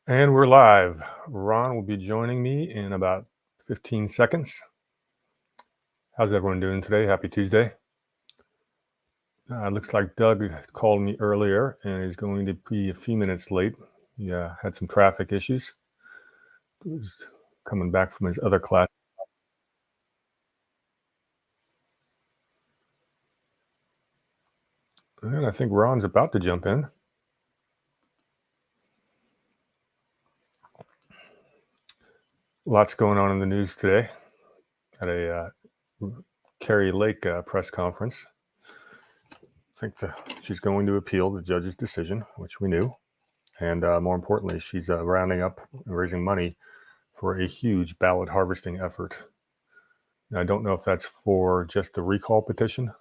And we're live. Ron will be joining me in about 15 seconds. How's everyone doing today? Happy Tuesday. Looks like Doug called me earlier and is going to be a few minutes late. He had some traffic issues. He was coming back from his other class. And I think Ron's about to jump in. Lots going on in the news today at a Kari Lake press conference. I think she's going to appeal the judge's decision, which we knew. And more importantly, she's rounding up and raising money for a huge ballot harvesting effort. Now, I don't know if that's for just the recall petition.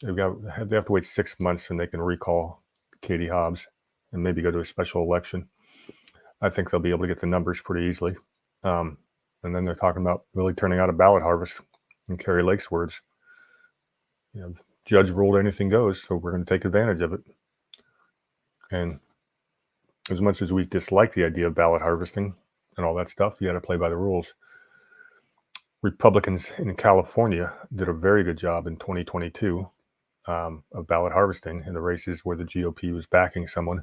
They have to wait 6 months and they can recall Katie Hobbs and maybe go to a special election. I think they'll be able to get the numbers pretty easily. And then they're talking about really turning out a ballot harvest. In Kari Lake's words, judge ruled anything goes, so we're going to take advantage of it. And as much as we dislike the idea of ballot harvesting and all that stuff, you got to play by the rules. Republicans in California did a very good job in 2022 of ballot harvesting in the races where the GOP was backing someone.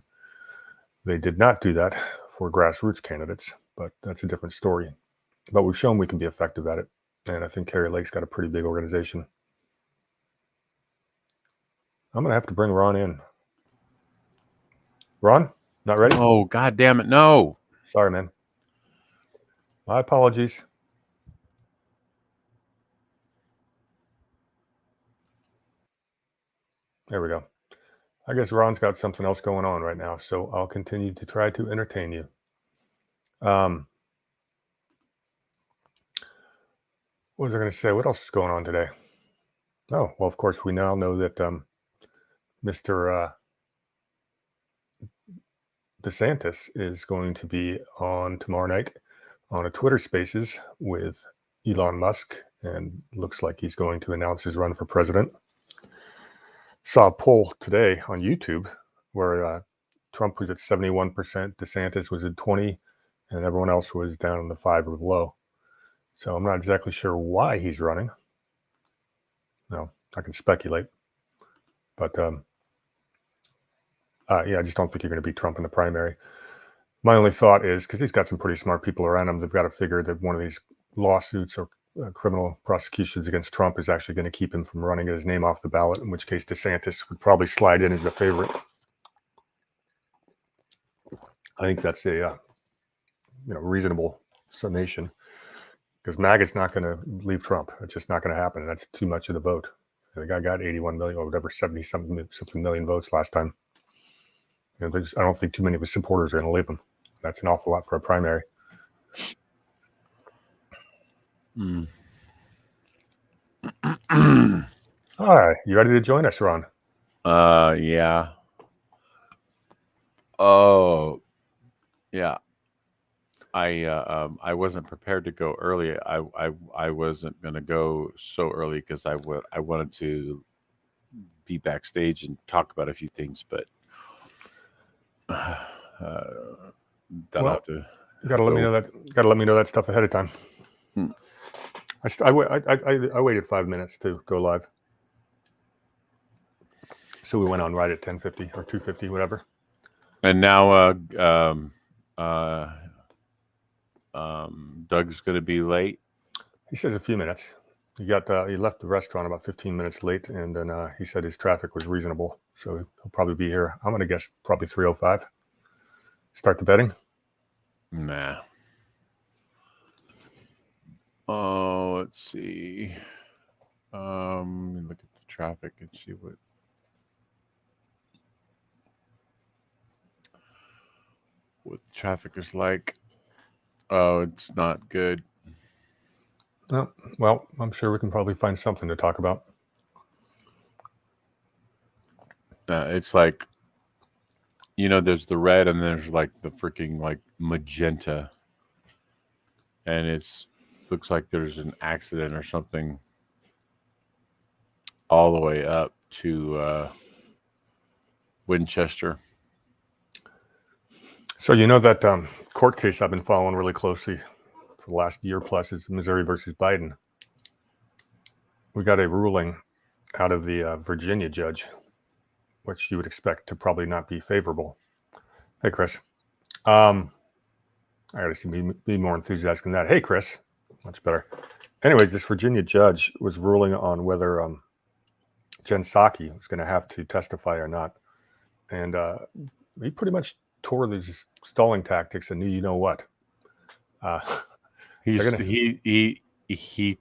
They did not do that for grassroots candidates, but that's a different story. But we've shown we can be effective at it. And I think Kari Lake's got a pretty big organization. I'm going to have to bring Ron in. Ron, not ready? Oh, God damn it, no. Sorry, man. My apologies. There we go. I guess Ron's got something else going on right now, so I'll continue to try to entertain you. What was I going to say? What else is going on today? Oh, well, of course, we now know that Mr. DeSantis is going to be on tomorrow night on a Twitter Spaces with Elon Musk, and looks like he's going to announce his run for president. Saw a poll today on YouTube where Trump was at 71%, DeSantis was at 20%, and everyone else was down in the 5 or below. So I'm not exactly sure why he's running. No, I can speculate. But I just don't think you're going to beat Trump in the primary. My only thought is, because he's got some pretty smart people around him, they've got to figure that one of these lawsuits or criminal prosecutions against Trump is actually going to keep him from running his name off the ballot, in which case DeSantis would probably slide in as the favorite. I think that's a reasonable summation, because MAGA's not going to leave Trump. It's just not going to happen. That's too much of the vote. The guy got 81 million or whatever, 70 something million votes last time. I don't think too many of his supporters are going to leave him. That's an awful lot for a primary. All right, you ready to join us, Ron? Yeah. Oh, yeah. I wasn't prepared to go early. I wasn't going to go so early because I wanted to be backstage and talk about a few things, but well, you got to let me know that. Got to let me know that stuff ahead of time. I waited 5 minutes to go live, so we went on right at 10:50 or 2:50, whatever. And now Doug's going to be late. He says a few minutes. He left the restaurant about 15 minutes late, and then he said his traffic was reasonable, so he'll probably be here. I'm going to guess probably 3:05. Start the betting. Nah. Oh, let's see. Let me look at the traffic and see what the traffic is like. Oh, it's not good. Oh, well, I'm sure we can probably find something to talk about. It's like, there's the red and there's like the freaking like magenta. And looks like there's an accident or something all the way up to Winchester. So you know that court case I've been following really closely for the last year plus is Missouri versus Biden. We got a ruling out of the Virginia judge, which you would expect to probably not be favorable. Hey, Chris. I gotta be more enthusiastic than that. Hey, Chris. Much better. Anyways, this Virginia judge was ruling on whether Jen Psaki was going to have to testify or not. And he pretty much tore these stalling tactics and knew you know what. He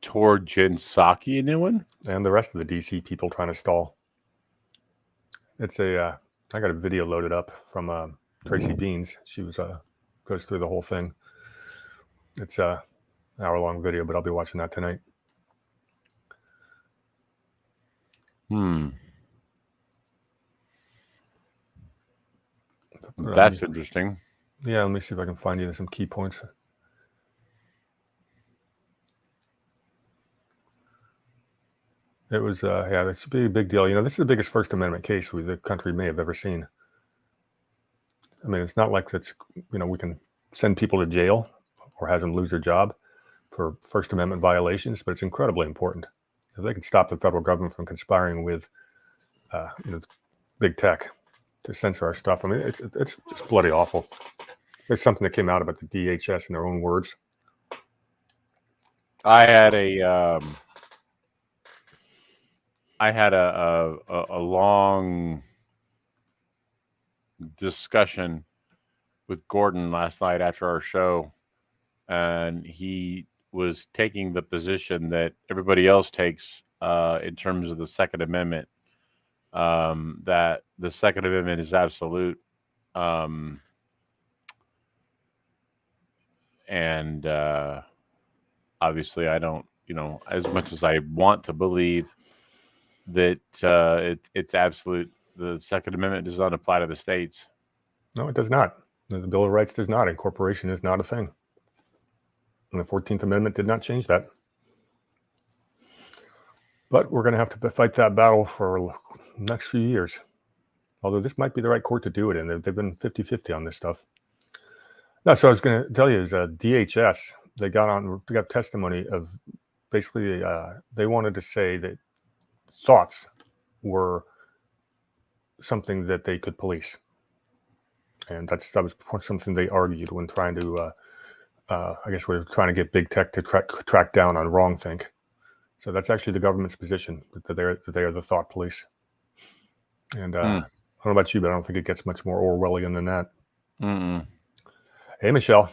tore Jen Psaki a new one? And the rest of the DC people trying to stall. It's I got a video loaded up from Tracy Beans. She was goes through the whole thing. It's an hour-long video, but I'll be watching that tonight. That's interesting. Yeah, let me see if I can find you some key points. It was, yeah, this would be a big deal. You know, this is the biggest First Amendment case the country may have ever seen. I mean, it's not like that's, you know, we can send people to jail or have them lose their job for First Amendment violations, but it's incredibly important. If they can stop the federal government from conspiring with, you know, big tech to censor our stuff, I mean, it's just bloody awful. There's something that came out about the DHS in their own words. I had a long discussion with Gordon last night after our show, and he was taking the position that everybody else takes in terms of the Second Amendment, that the Second Amendment is absolute, and obviously I don't, you know, as much as I want to believe that it's absolute, the Second Amendment does not apply to the states. No, it does not. The Bill of Rights does not. Incorporation is not a thing. And the 14th Amendment did not change that. But we're going to have to fight that battle for the next few years. Although this might be the right court to do it in. They've been 50-50 on this stuff. No, so I was going to tell you is DHS, they got testimony of basically they wanted to say that thoughts were something that they could police. And that was something they argued when trying to, I guess we're trying to get big tech to track down on wrongthink. So that's actually the government's position, that they are the thought police. And I don't know about you, but I don't think it gets much more Orwellian than that. Mm-mm. Hey, Michelle.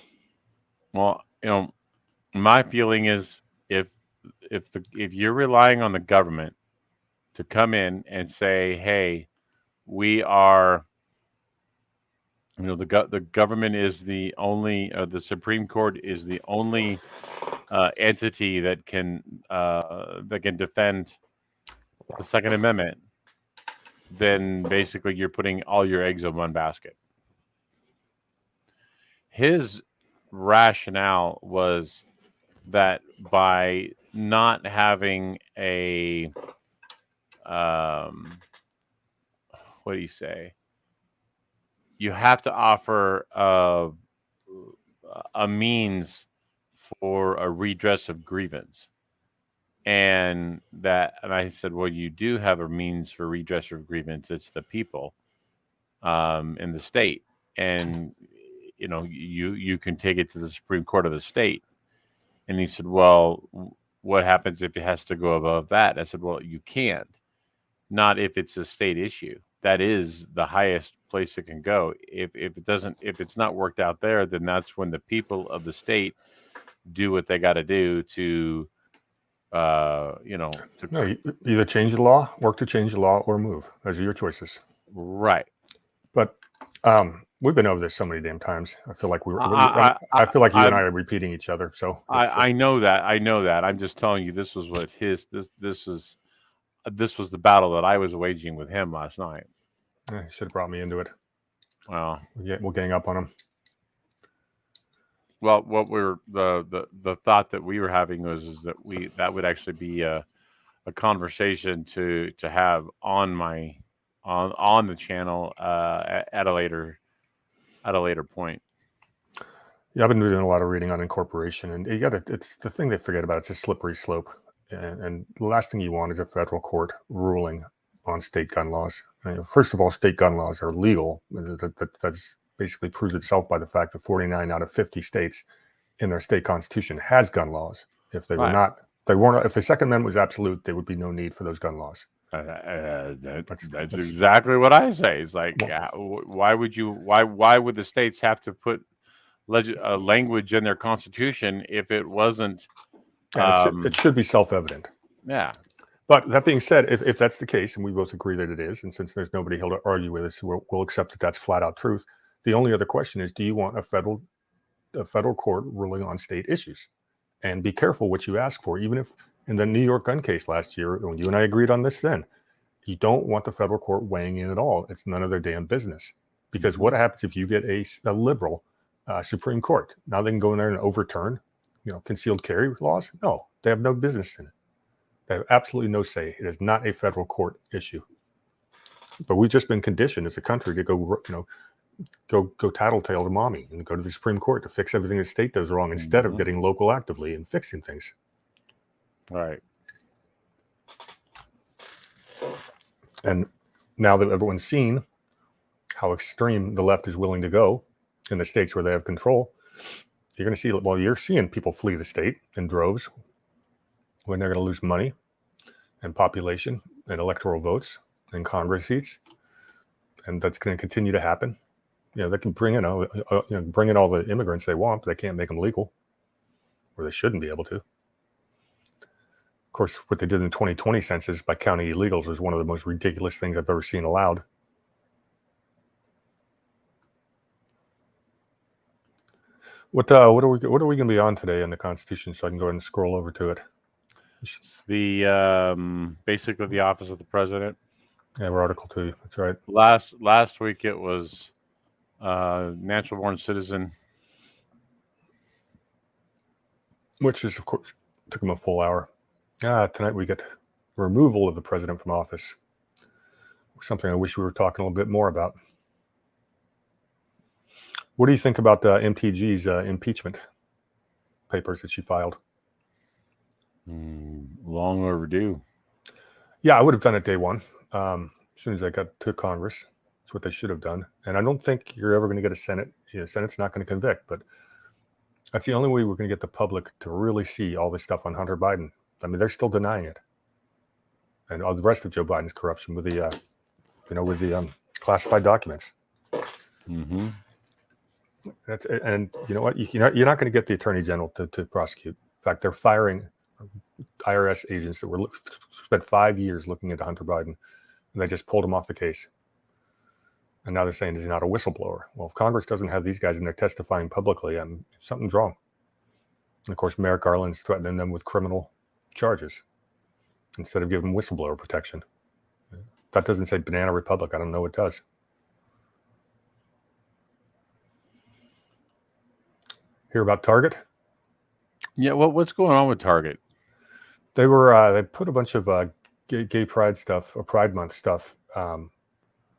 Well, you know, my feeling is if you're relying on the government to come in and say, hey, we are, you know, the government is the only, the Supreme Court is the only entity that can defend the Second Amendment, then basically you're putting all your eggs in one basket. His rationale was that by not having a what do you say? You have to offer a means for a redress of grievance. And I said, well, you do have a means for redress of grievance. It's the people in the state. And, you know, you can take it to the Supreme Court of the state. And he said, well, what happens if it has to go above that? I said, well, you can't. Not if it's a state issue. That is the highest place it can go. If it's not worked out there, then that's when the people of the state do what they got to do to, you know. No, either change the law, work to change the law, or move. Those are your choices. Right. But we've been over this so many damn times. I feel like I feel like you and I are repeating each other. So I know that. I'm just telling you, this was what this was the battle that I was waging with him last night. He should have brought me into it. Well, we'll gang up on him. Well, what the thought that we were having was that would actually be a conversation to have on the channel at a later point. Yeah, I've been doing a lot of reading on incorporation, and you got it's the thing they forget about. It's a slippery slope, and the last thing you want is a federal court ruling on state gun laws. First of all, state gun laws are legal. That's basically proves itself by the fact that 49 out of 50 states in their state constitution has gun laws. If they were Right. not, they weren't. If the Second Amendment was absolute, there would be no need for those gun laws. That's That's- exactly what I say. It's like, Well- why would you? Why would the states have to put language in their constitution if it wasn't? Yeah, it should be self-evident. Yeah. But that being said, if that's the case, and we both agree that it is, and since there's nobody here to argue with us, we'll accept that that's flat out truth. The only other question is, do you want a federal court ruling on state issues? And be careful what you ask for. Even if in the New York gun case last year, when you and I agreed on this, then you don't want the federal court weighing in at all. It's none of their damn business. Because what happens if you get a liberal Supreme Court? Now they can go in there and overturn, concealed carry laws? No, they have no business in it. They have absolutely no say. It is not a federal court issue. But we've just been conditioned as a country to go tattletale to mommy and go to the Supreme Court to fix everything the state does wrong instead of getting local actively and fixing things. Right. And now that everyone's seen how extreme the left is willing to go in the states where they have control, you're going to see, well, you're seeing people flee the state in droves when they're going to lose money and population and electoral votes and Congress seats. And that's going to continue to happen. They can bring in all the immigrants they want, but they can't make them legal, or they shouldn't be able to. Of course, what they did in the 2020 census by counting illegals was one of the most ridiculous things I've ever seen allowed. What are we going to be on today in the Constitution, so I can go ahead and scroll over to it? It's the basically the office of the president. Yeah, we're Article 2. That's right. Last week it was natural born citizen, which is, of course, took them a full hour. Tonight we get removal of the president from office. Something I wish we were talking a little bit more about. What do you think about MTG's impeachment papers that she filed? Long overdue. Yeah, I would have done it day one. As soon as I got to Congress, that's what they should have done. And I don't think you're ever going to get a Senate. Senate's not going to convict, but that's the only way we're going to get the public to really see all this stuff on Hunter Biden. I mean, they're still denying it, and all the rest of Joe Biden's corruption with the, classified documents. Mm-hmm. And you know what? You're not going to get the attorney general to prosecute. In fact, they're firing IRS agents that spent 5 years looking into Hunter Biden, and they just pulled him off the case. And now they're saying he's not a whistleblower. Well, if Congress doesn't have these guys in there testifying publicly, something's wrong. And of course, Merrick Garland's threatening them with criminal charges instead of giving whistleblower protection. That doesn't say Banana Republic. I don't know what does. Hear about Target? Yeah, what's going on with Target? They were they put a bunch of gay pride stuff or Pride Month stuff,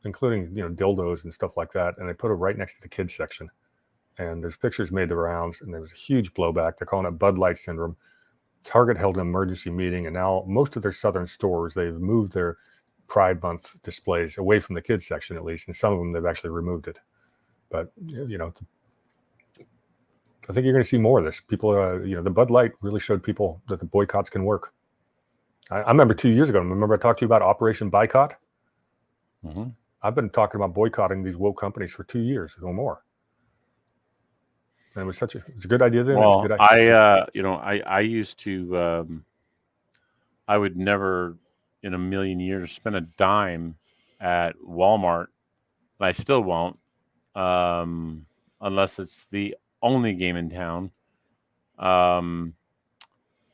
including dildos and stuff like that, and they put it right next to the kids section. And there's pictures made the rounds, and there was a huge blowback. They're calling it Bud Light syndrome. Target held an emergency meeting, and now most of their southern stores, they've moved their Pride Month displays away from the kids section, at least, and some of them they've actually removed it. But I think you're going to see more of this. People, the Bud Light really showed people that the boycotts can work. I remember 2 years ago. Remember I talked to you about Operation Boycott? Mm-hmm. I've been talking about boycotting these woke companies for 2 years or more. And it was it's a good idea then. Well, it's a good idea. I used to, I would never in a million years spend a dime at Walmart, and I still won't, unless it's the only game in town. And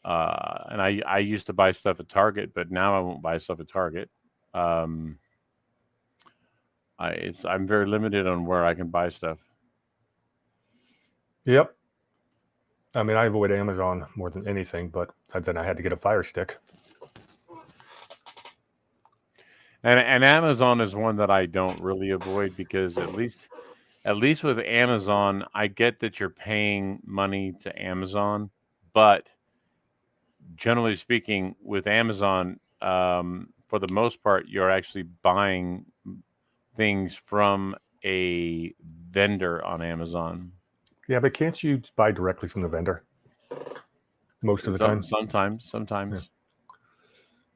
I used to buy stuff at Target, but now I won't buy stuff at Target. I'm very limited on where I can buy stuff. Yep. I mean, I avoid Amazon more than anything, but then I had to get a Fire Stick. And Amazon is one that I don't really avoid because at least at least with Amazon, I get that you're paying money to Amazon, but generally speaking, with Amazon, for the most part, you're actually buying things from a vendor on Amazon. Yeah, but can't you buy directly from the vendor most of the time? Sometimes.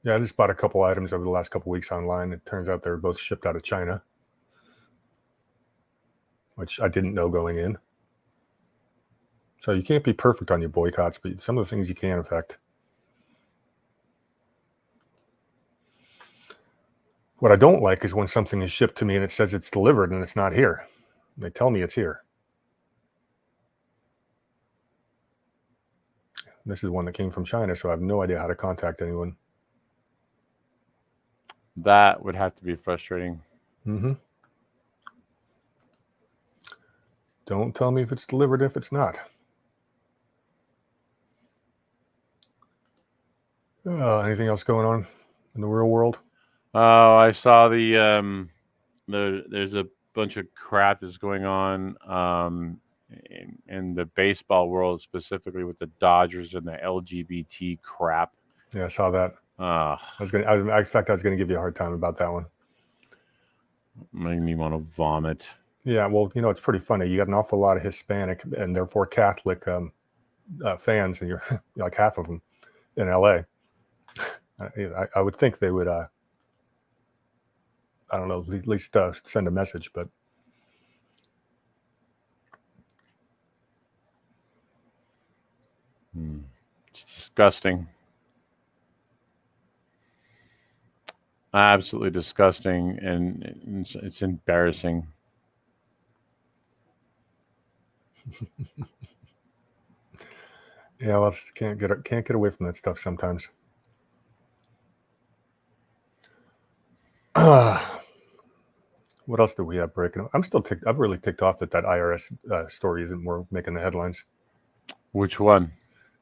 Yeah, I just bought a couple items over the last couple weeks online. It turns out they're both shipped out of China, which I didn't know going in. So you can't be perfect on your boycotts, but some of the things you can affect. What I don't like is when something is shipped to me and it says it's delivered and it's not here. They tell me it's here. This is one that came from China, so I have no idea how to contact anyone. That would have to be frustrating. Mm-hmm. Don't tell me if it's delivered if it's not. Anything else going on in the real world? Oh, I saw there's a bunch of crap that's going on in the baseball world, specifically with the Dodgers and the LGBT crap. Yeah, I saw that. Uh, I expect I was gonna give you a hard time about that one. Making me want to vomit. Yeah, well, it's pretty funny. You got an awful lot of Hispanic and therefore Catholic fans, and you're like half of them in LA. I would think they would, I don't know, at least send a message, but it's disgusting. Absolutely disgusting, and it's embarrassing. yeah, well, can't get away from that stuff sometimes. What else do we have breaking? I'm really ticked off that IRS story isn't more making the headlines. Which one?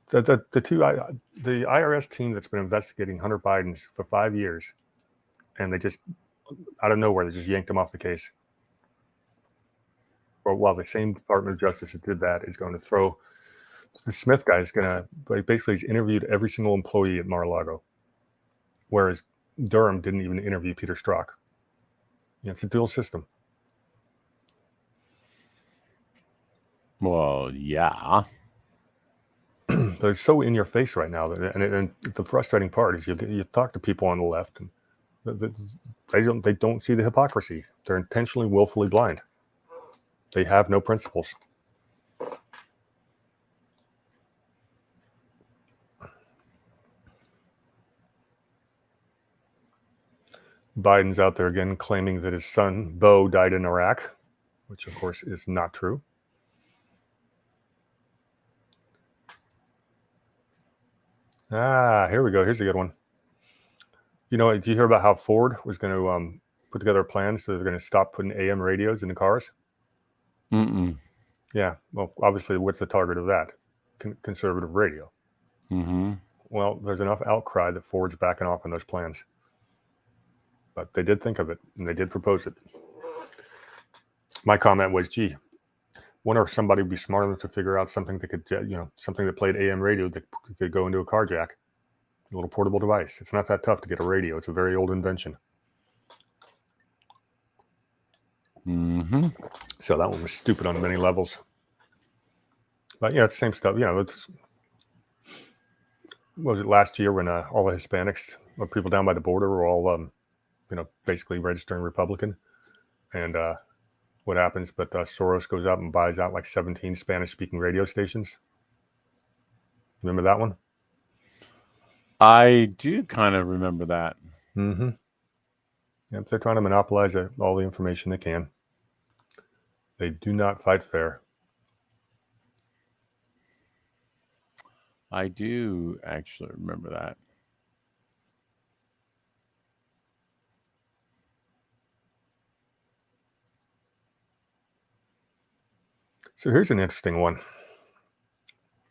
The IRS team that's been investigating Hunter Biden for 5 years, and they just out of nowhere they just yanked him off the case. Or while the same Department of Justice that did that is going to throw the Smith guy is going to basically he's interviewed every single employee at Mar-a-Lago, whereas Durham didn't even interview Peter Strzok. It's a dual system. Well, yeah. But it's so in your face right now, and the frustrating part is you talk to people on the left, and they don't see the hypocrisy. They're intentionally, willfully blind. They have no principles. Biden's out there again claiming that his son, Beau, died in Iraq, which of course is not true. Here we go. Here's a good one. Did you hear about how Ford was going to put together plans that they're going to stop putting AM radios in the cars? Mm-mm. Yeah. Well, obviously, what's the target of that? Conservative radio. Mm-hmm. Well, there's enough outcry that Ford's backing off on those plans. But they did think of it, and they did propose it. My comment was, gee, wonder if somebody would be smart enough to figure out something that could, something that played AM radio that could go into a car jack. A little portable device. It's not that tough to get a radio. It's a very old invention. Mm-hmm. So that one was stupid on many levels. But yeah, it's the same stuff. What was it last year when all the Hispanics, or people down by the border, were all, basically registering Republican? And what happens? But Soros goes out and buys out like 17 Spanish-speaking radio stations. Remember that one? I do kind of remember that. Mm-hmm. Yep, they're trying to monopolize all the information they can. They do not fight fair. I do actually remember that. So here's an interesting one.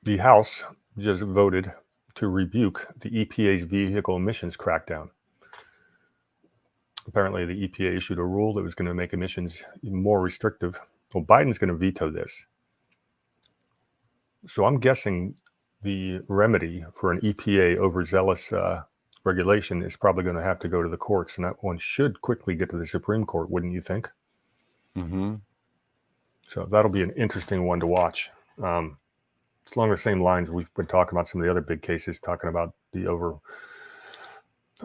The House just voted to rebuke the EPA's vehicle emissions crackdown. Apparently, the EPA issued a rule that was going to make emissions even more restrictive Well, Biden's going to veto this. So I'm guessing the remedy for an EPA overzealous regulation is probably going to have to go to the courts, and that one should quickly get to the Supreme Court, wouldn't you think? Mm-hmm. So that'll be an interesting one to watch. It's along the same lines we've been talking about some of the other big cases, talking about the over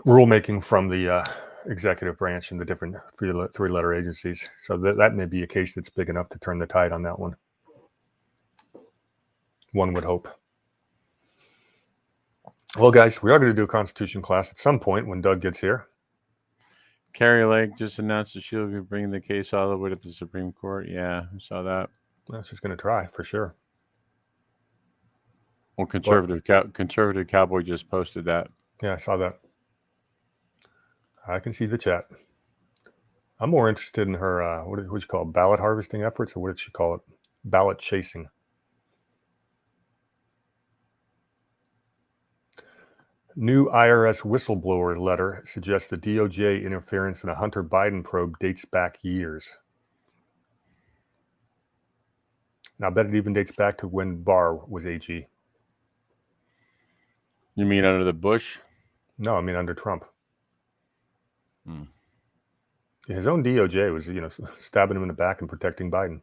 rulemaking from the executive branch and the different three-letter agencies. So that may be a case that's big enough to turn the tide on that one. One would hope. Well, guys, we are going to do a Constitution class at some point when Doug gets here. Carrie Lake just announced that she'll be bringing the case all the way to the Supreme Court. Yeah, I saw that. Well, she's going to try for sure. Well, conservative cowboy just posted that. Yeah, I saw that. I can see the chat. I'm more interested in her, what would you call it, ballot harvesting efforts, or what did she call it? Ballot chasing. New IRS whistleblower letter suggests the DOJ interference in a Hunter Biden probe dates back years. Now, I bet it even dates back to when Barr was AG. You mean under the Bush? No, I mean under Trump. His own DOJ was, stabbing him in the back and protecting Biden.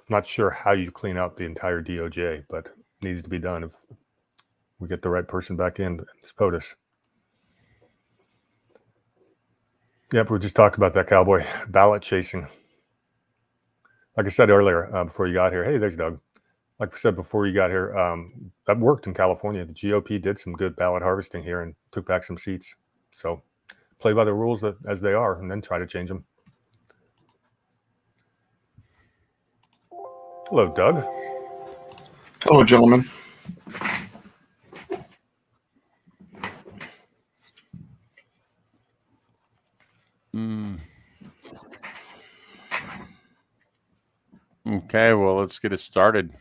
Not sure how you clean out the entire DOJ, but it needs to be done if we get the right person back in. It's POTUS. Yep, we just talked about that, cowboy. Ballot chasing. Like I said earlier, before you got here, hey, there's Doug. Like I said before you got here, that worked in California. The GOP did some good ballot harvesting here and took back some seats. So play by the rules as they are and then try to change them. Hello, Doug. Hello, gentlemen. Okay, well, let's get it started.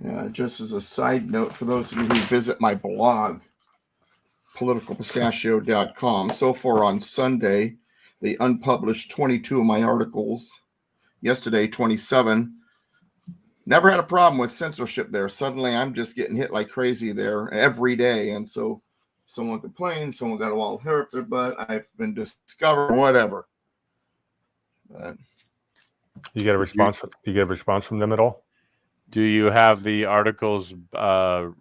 Yeah, just as a side note, for those of you who visit my blog, politicalpistachio.com, so far on Sunday, they unpublished 22 of my articles. Yesterday, 27. Never had a problem with censorship there. Suddenly, I'm just getting hit like crazy there every day. And so someone complains, someone got a wall hurt their butt, I've been discovered, whatever. But You get a response. You get a response from them at all? Do you have the articles I've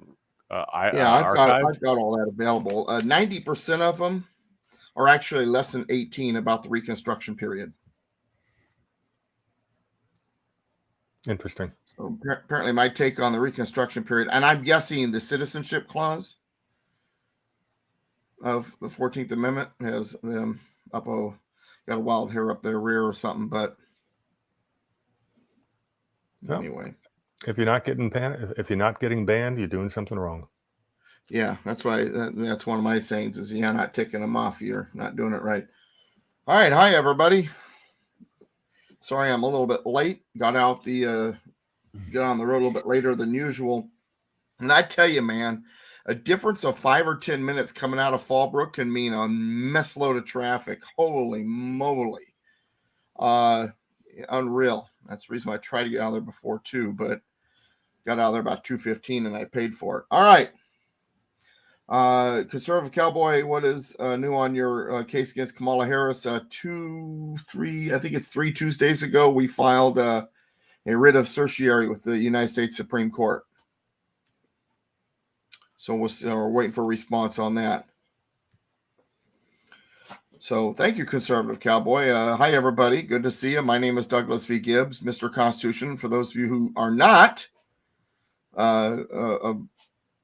archived? got all that available. 90% of them are actually less than 18 about the Reconstruction period. Interesting. So apparently my take on the Reconstruction period, and I'm guessing the citizenship clause of the 14th Amendment has them got a wild hair up their rear or something, but anyway. If you're not getting banned, you're doing something wrong. Yeah, that's why that's one of my sayings is you're not ticking them off. You're not doing it right. All right. Hi, everybody. Sorry, I'm a little bit late. Got on the road a little bit later than usual. And I tell you, man, a difference of 5 or 10 minutes coming out of Fallbrook can mean a mess load of traffic. Holy moly. Unreal. That's the reason why I tried to get out of there before too, but got out of there about 2:15 and I paid for it. All right. Conservative Cowboy, what is new on your case against Kamala Harris? 3 Tuesdays ago, we filed a writ of certiorari with the United States Supreme Court. So we're waiting for a response on that. So thank you, Conservative Cowboy. Hi, everybody. Good to see you. My name is Douglas V. Gibbs, Mr. Constitution. For those of you who are not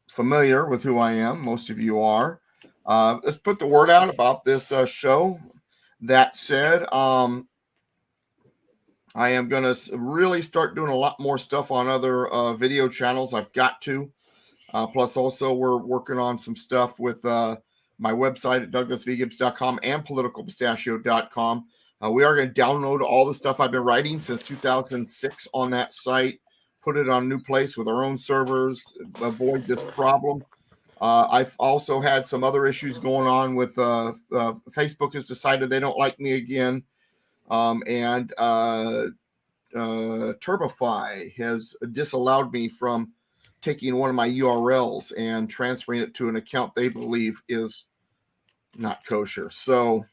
familiar with who I am, most of you are. Let's put the word out about this show. That said, I am going to really start doing a lot more stuff on other video channels. I've got to. Plus, also, we're working on some stuff with my website at douglasvgibbs.com and politicalpistachio.com. We are going to download all the stuff I've been writing since 2006 on that site, put it on a new place with our own servers, avoid this problem. I've also had some other issues going on with Facebook has decided they don't like me again. And Turbify has disallowed me from taking one of my URLs and transferring it to an account they believe is not kosher. So,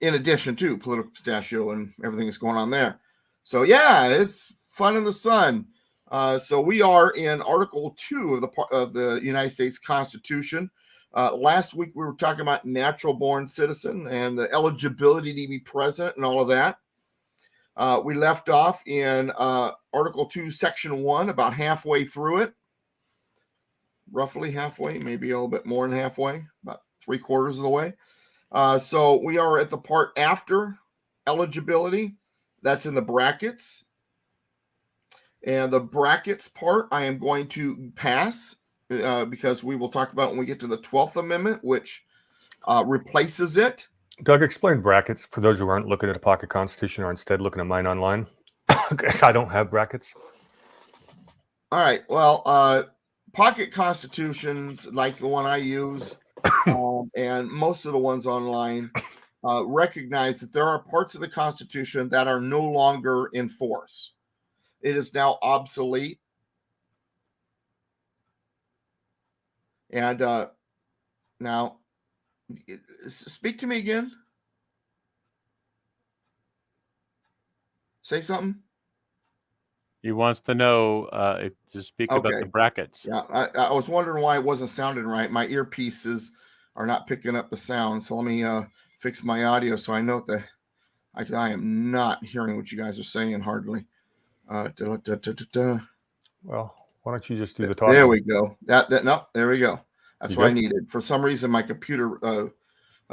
in addition to Political Pistachio and everything that's going on there. So, yeah, it's fun in the sun. So we are in Article 2 of the United States Constitution. Last week we were talking about natural-born citizen and the eligibility to be president and all of that. We left off in Article 2, Section 1, about halfway through it. Roughly halfway, maybe a little bit more than halfway, about 3/4 of the way. So we are at the part after eligibility. That's in the brackets. And the brackets part I am going to pass because we will talk about when we get to the 12th Amendment, which replaces it. Doug, explain brackets for those who aren't looking at a pocket constitution or instead looking at mine online. I don't have brackets. All right. Well, pocket constitutions like the one I use and most of the ones online recognize that there are parts of the Constitution that are no longer in force. It is now obsolete. And now, speak to me again. Say something. He wants to know to speak about the brackets. Yeah, I was wondering why it wasn't sounding right. My earpieces are not picking up the sound. So let me fix my audio so I know that I am not hearing what you guys are saying hardly. Well, why don't you just do the talking? There we go. No, there we go. That's what I needed. For some reason, my computer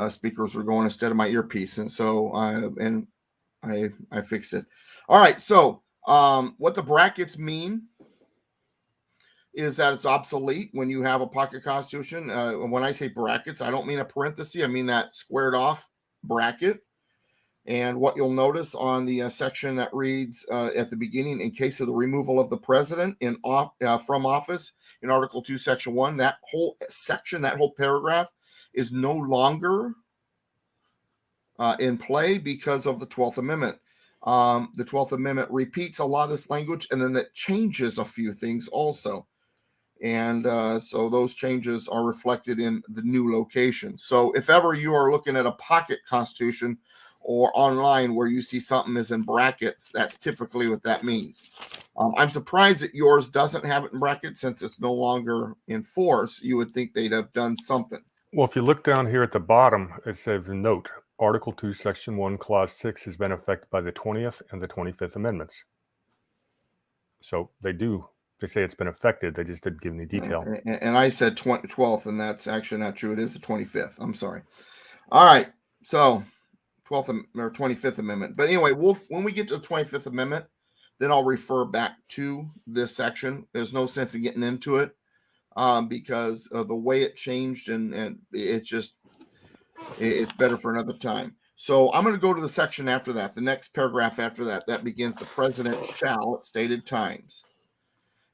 speakers were going instead of my earpiece, and so I fixed it. All right. So what the brackets mean is that it's obsolete when you have a pocket constitution. When I say brackets, I don't mean a parenthesis. I mean that squared off bracket. And what you'll notice on the section that reads at the beginning, in case of the removal of the president from office in Article 2, Section 1, that whole section, that whole paragraph is no longer in play because of the 12th Amendment. The 12th Amendment repeats a lot of this language, and then it changes a few things also. And so those changes are reflected in the new location. So if ever you are looking at a pocket constitution or online where you see something is in brackets, that's typically what that means. I'm surprised that yours doesn't have it in brackets since it's no longer in force. You would think they'd have done something. Well, if you look down here at the bottom, it says note, Article 2, Section 1, Clause 6 has been affected by the 20th and the 25th Amendments. So they say it's been affected. They just didn't give any detail. And I said 12th, and that's actually not true. It is the 25th. I'm sorry. All right. So 12th or 25th Amendment. But anyway, when we get to the 25th Amendment, then I'll refer back to this section. There's no sense in getting into it because of the way it changed, and it's better for another time. So I'm going to go to the section after that, the next paragraph after that. That begins, the president shall at stated times.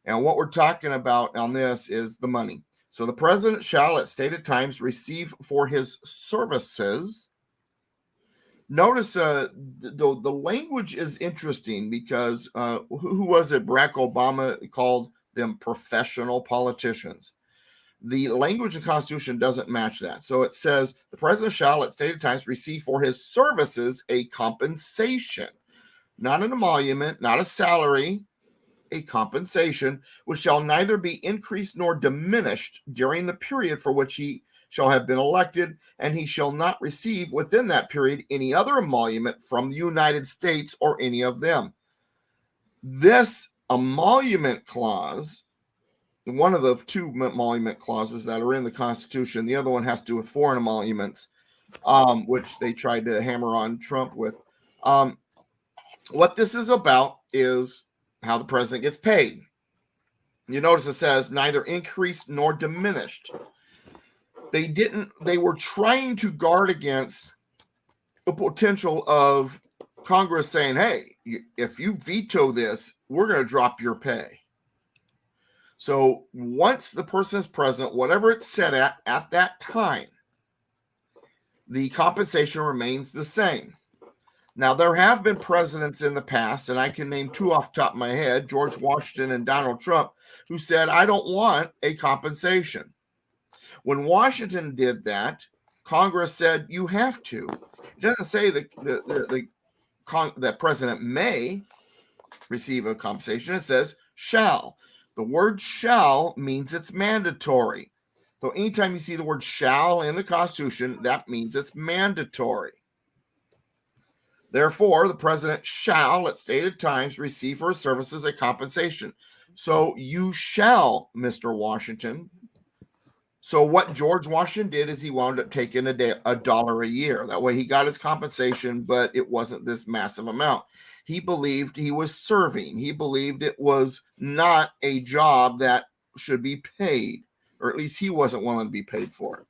And what we're talking about on this is the money. So the president shall at stated times receive for his services. Notice the language is interesting because who was it? Barack Obama called them professional politicians. The language of the Constitution doesn't match that. So it says the president shall at stated times receive for his services a compensation, not an emolument, not a salary, a compensation, which shall neither be increased nor diminished during the period for which he shall have been elected, and he shall not receive within that period any other emolument from the United States or any of them. This emolument clause, one of the two emolument clauses that are in the Constitution, the other one has to do with foreign emoluments, which they tried to hammer on Trump with. What this is about is how the president gets paid. You notice it says neither increased nor diminished. They were trying to guard against the potential of Congress saying, hey, if you veto this, we're going to drop your pay. So once the person is president, whatever it's set at that time, the compensation remains the same. Now, there have been presidents in the past, and I can name two off the top of my head, George Washington and Donald Trump, who said, I don't want a compensation. When Washington did that, Congress said, you have to. It doesn't say that president may receive a compensation. It says shall. The word shall means it's mandatory. So anytime you see the word shall in the Constitution, that means it's mandatory. Therefore, the president shall, at stated times, receive for his services a compensation. So you shall, Mr. Washington. So what George Washington did is he wound up taking $1 a year. That way he got his compensation, but it wasn't this massive amount. He believed he was serving. He believed it was not a job that should be paid, or at least he wasn't willing to be paid for it.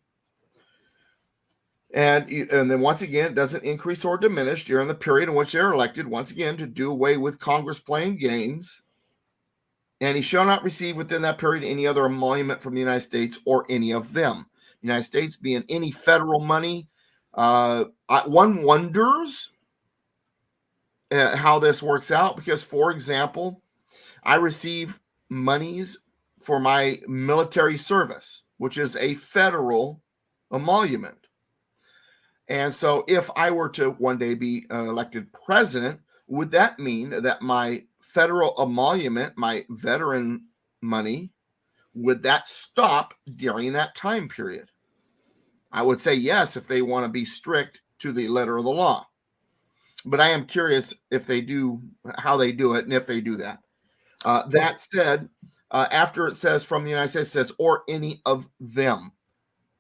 And then once again, it doesn't increase or diminish during the period in which they're elected, once again, to do away with Congress playing games. And he shall not receive within that period any other emolument from the United States or any of them. The United States being any federal money. One wonders how this works out because, for example, I receive monies for my military service, which is a federal emolument. And so if I were to one day be elected president, would that mean that my federal emolument, my veteran money, would that stop during that time period? I would say yes, if they want to be strict to the letter of the law. But I am curious if they do, how they do it, and if they do that. That said, after it says from the United States, it says, or any of them.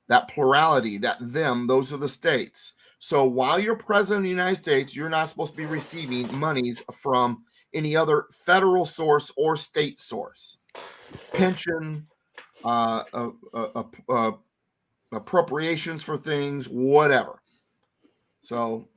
That plurality, that them, those are the states. So while you're president of the United States, you're not supposed to be receiving monies from any other federal source or state source. Pension, appropriations for things, whatever. So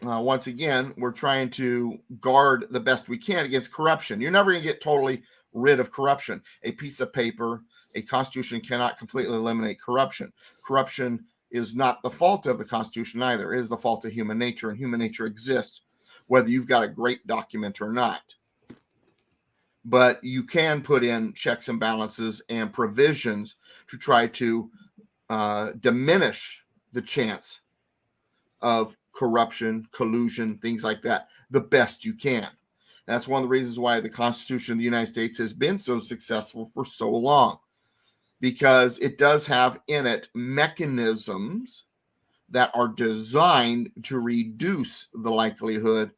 once again, we're trying to guard the best we can against corruption. You're never going to get totally rid of corruption. A piece of paper, a constitution cannot completely eliminate corruption. Corruption is not the fault of the Constitution either. It is the fault of human nature, and human nature exists whether you've got a great document or not. But you can put in checks and balances and provisions to try to diminish the chance of corruption, collusion, things like that, the best you can. That's one of the reasons why the Constitution of the United States has been so successful for so long, because it does have in it mechanisms that are designed to reduce the likelihood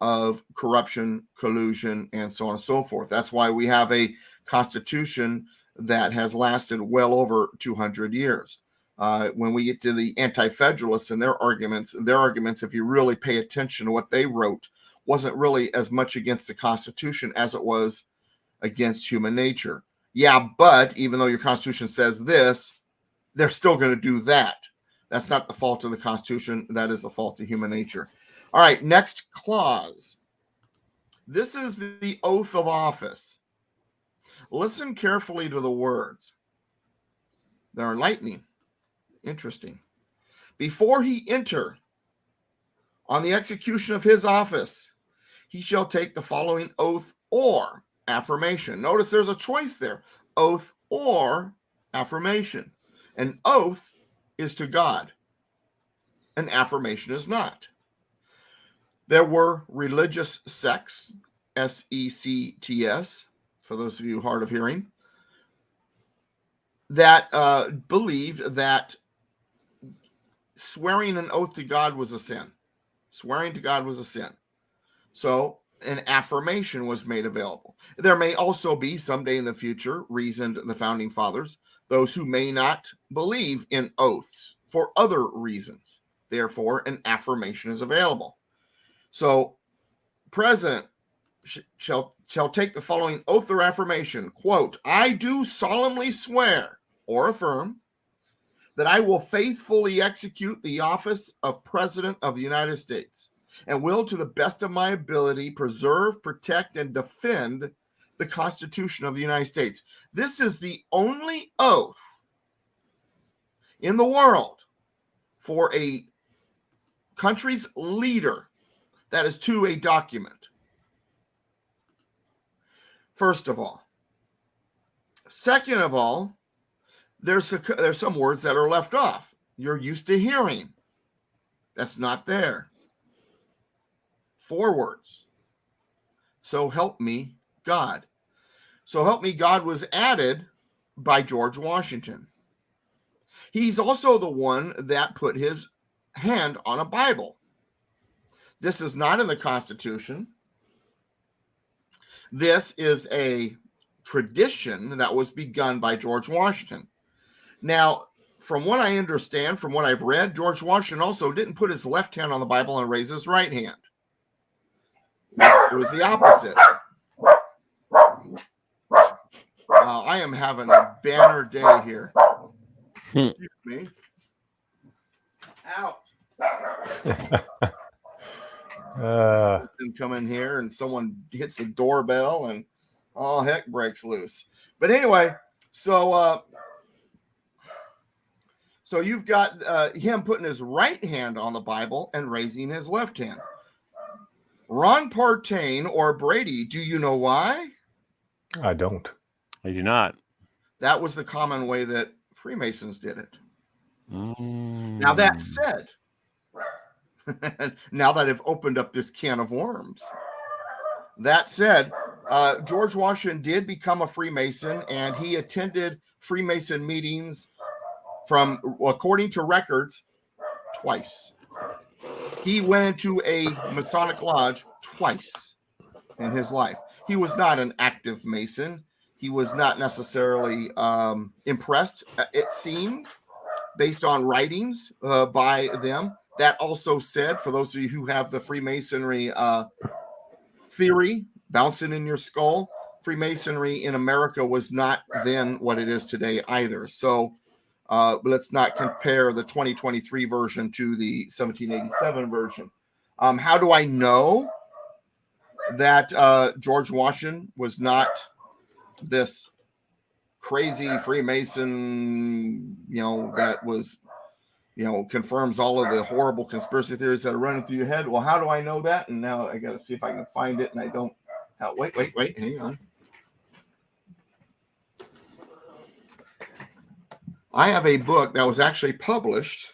of corruption, collusion, and so on and so forth. That's why we have a Constitution that has lasted well over 200 years. When we get to the anti-federalists and their arguments, if you really pay attention to what they wrote, wasn't really as much against the Constitution as it was against human nature. Yeah, but even though your Constitution says this, they're still going to do that. That's not the fault of the Constitution. That is the fault of human nature. All right, next clause. This is the oath of office. Listen carefully to the words. They're enlightening. Interesting. Before he enter on the execution of his office, he shall take the following oath or affirmation. Notice there's a choice there. Oath or affirmation. An oath is to God. An affirmation is not. There were religious sects, S-E-C-T-S, for those of you hard of hearing, that believed that swearing an oath to God was a sin. Swearing to God was a sin. So an affirmation was made available. There may also be someday in the future, reasoned the founding fathers, those who may not believe in oaths for other reasons. Therefore, an affirmation is available. So, president shall take the following oath or affirmation, quote, I do solemnly swear or affirm that I will faithfully execute the office of President of the United States and will, to the best of my ability, preserve, protect, and defend the Constitution of the United States. This is the only oath in the world for a country's leader that is to a document. First of all. Second of all, there's some words that are left off. You're used to hearing. That's not there. 4 words. So help me God. So help me God was added by George Washington. He's also the one that put his hand on a Bible. This is not in the Constitution. This is a tradition that was begun by George Washington. Now, from what I understand, from what I've read, George Washington also didn't put his left hand on the Bible and raise his right hand. It was the opposite. I am having a banner day here. Excuse me. Out. Come in here and someone hits the doorbell and all heck breaks loose. But anyway, so you've got him putting his right hand on the Bible and raising his left hand. Ron Partain or Brady, do you know why? I don't. I do not. That was the common way that Freemasons did it. Now that said, now that I've opened up this can of worms, that said, George Washington did become a Freemason, and he attended Freemason meetings from, according to records, twice. He went into a Masonic lodge twice in his life. He was not an active Mason. He was not necessarily impressed, it seems, based on writings by them. That also said, for those of you who have the Freemasonry theory bouncing in your skull, Freemasonry in America was not then what it is today either. So let's not compare the 2023 version to the 1787 version. How do I know that George Washington was not this crazy Freemason, that was, confirms all of the horrible conspiracy theories that are running through your head? Well, how do I know that? And now I got to see if I can find it, and I don't. Wait, hang on. I have a book that was actually published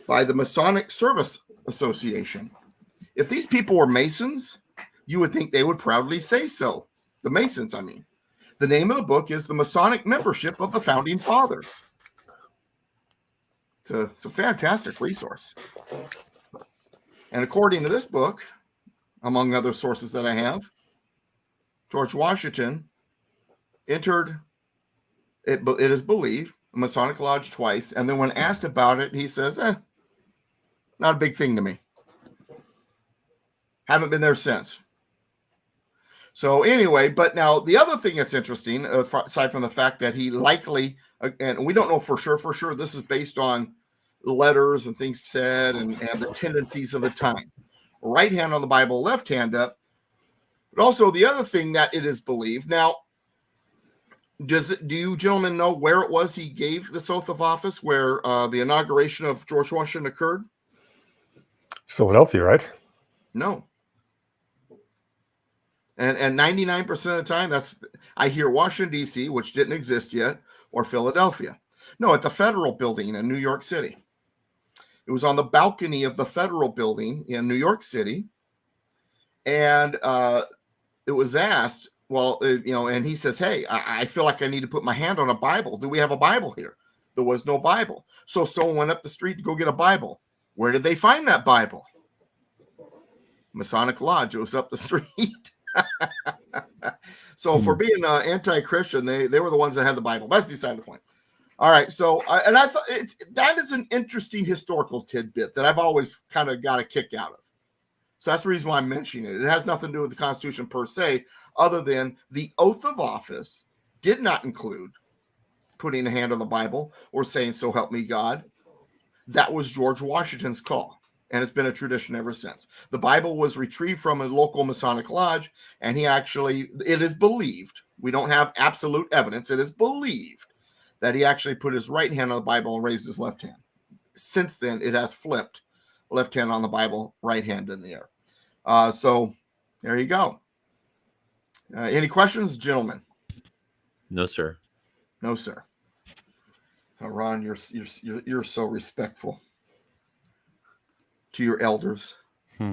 by the Masonic Service Association. If these people were Masons, you would think they would proudly say so. The Masons, I mean. The name of the book is The Masonic Membership of the Founding Fathers. It's a fantastic resource. And according to this book, among other sources that I have, George Washington entered, it is believed, a Masonic lodge twice. And then when asked about it, he says, not a big thing to me. Haven't been there since. So anyway, but now the other thing that's interesting, aside from the fact that he likely, and we don't know for sure, this is based on letters and things said and the tendencies of the time. Right hand on the Bible, left hand up. But also the other thing that it is believed. Now, do you gentlemen know where it was he gave this oath of office, where the inauguration of George Washington occurred? It's Philadelphia, right? No. And 99% of the time, I hear Washington, D.C., which didn't exist yet, or Philadelphia. No, at the Federal Building in New York City. It was on the balcony of the Federal Building in New York City. And it was asked, and he says, hey, I feel like I need to put my hand on a Bible. Do we have a Bible here? There was no Bible. So someone went up the street to go get a Bible. Where did they find that Bible? Masonic Lodge. It was up the street. So for being anti-Christian, they were the ones that had the Bible. That's beside the point. All right. So, and I thought that is an interesting historical tidbit that I've always kind of got a kick out of. So that's the reason why I'm mentioning it. It has nothing to do with the Constitution per se, other than the oath of office did not include putting a hand on the Bible or saying, so help me God. That was George Washington's call. and it's been a tradition ever since. The Bible was retrieved from a local Masonic lodge, and it is believed, we don't have absolute evidence, it is believed that he actually put his right hand on the Bible and raised his left hand. Since then, it has flipped, left hand on the Bible, right hand in the air. So there you go. Any questions, gentlemen? No, sir. No, sir. Ron, you're so respectful to your elders.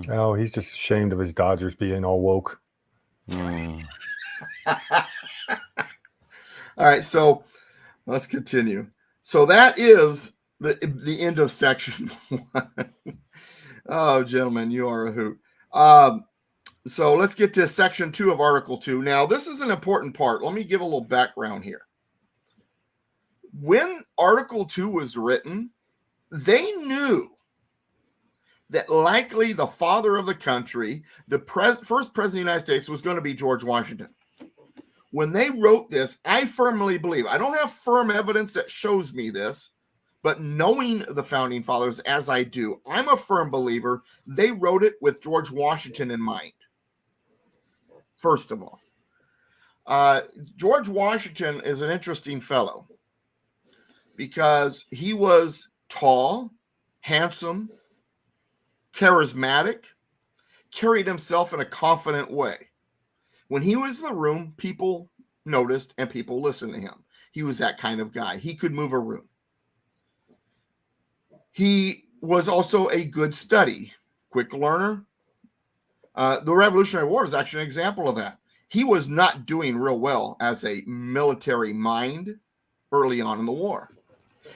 Oh, he's just ashamed of his Dodgers being all woke. Mm. All right, so let's continue. So that is the end of section 1. Oh, gentlemen, you are a hoot. So let's get to section 2 of Article 2. Now, this is an important part. Let me give a little background here. When Article 2 was written, they knew that likely the father of the country, the first president of the United States, was going to be George Washington. When they wrote this, I firmly believe, I don't have firm evidence that shows me this, but knowing the founding fathers as I do, I'm a firm believer they wrote it with George Washington in mind. First of all, George Washington is an interesting fellow because he was tall, handsome, charismatic, carried himself in a confident way. When he was in the room, people noticed and people listened to him. He was that kind of guy. He could move a room. He was also a good study, quick learner. The Revolutionary War is actually an example of that. He was not doing real well as a military mind early on in the war.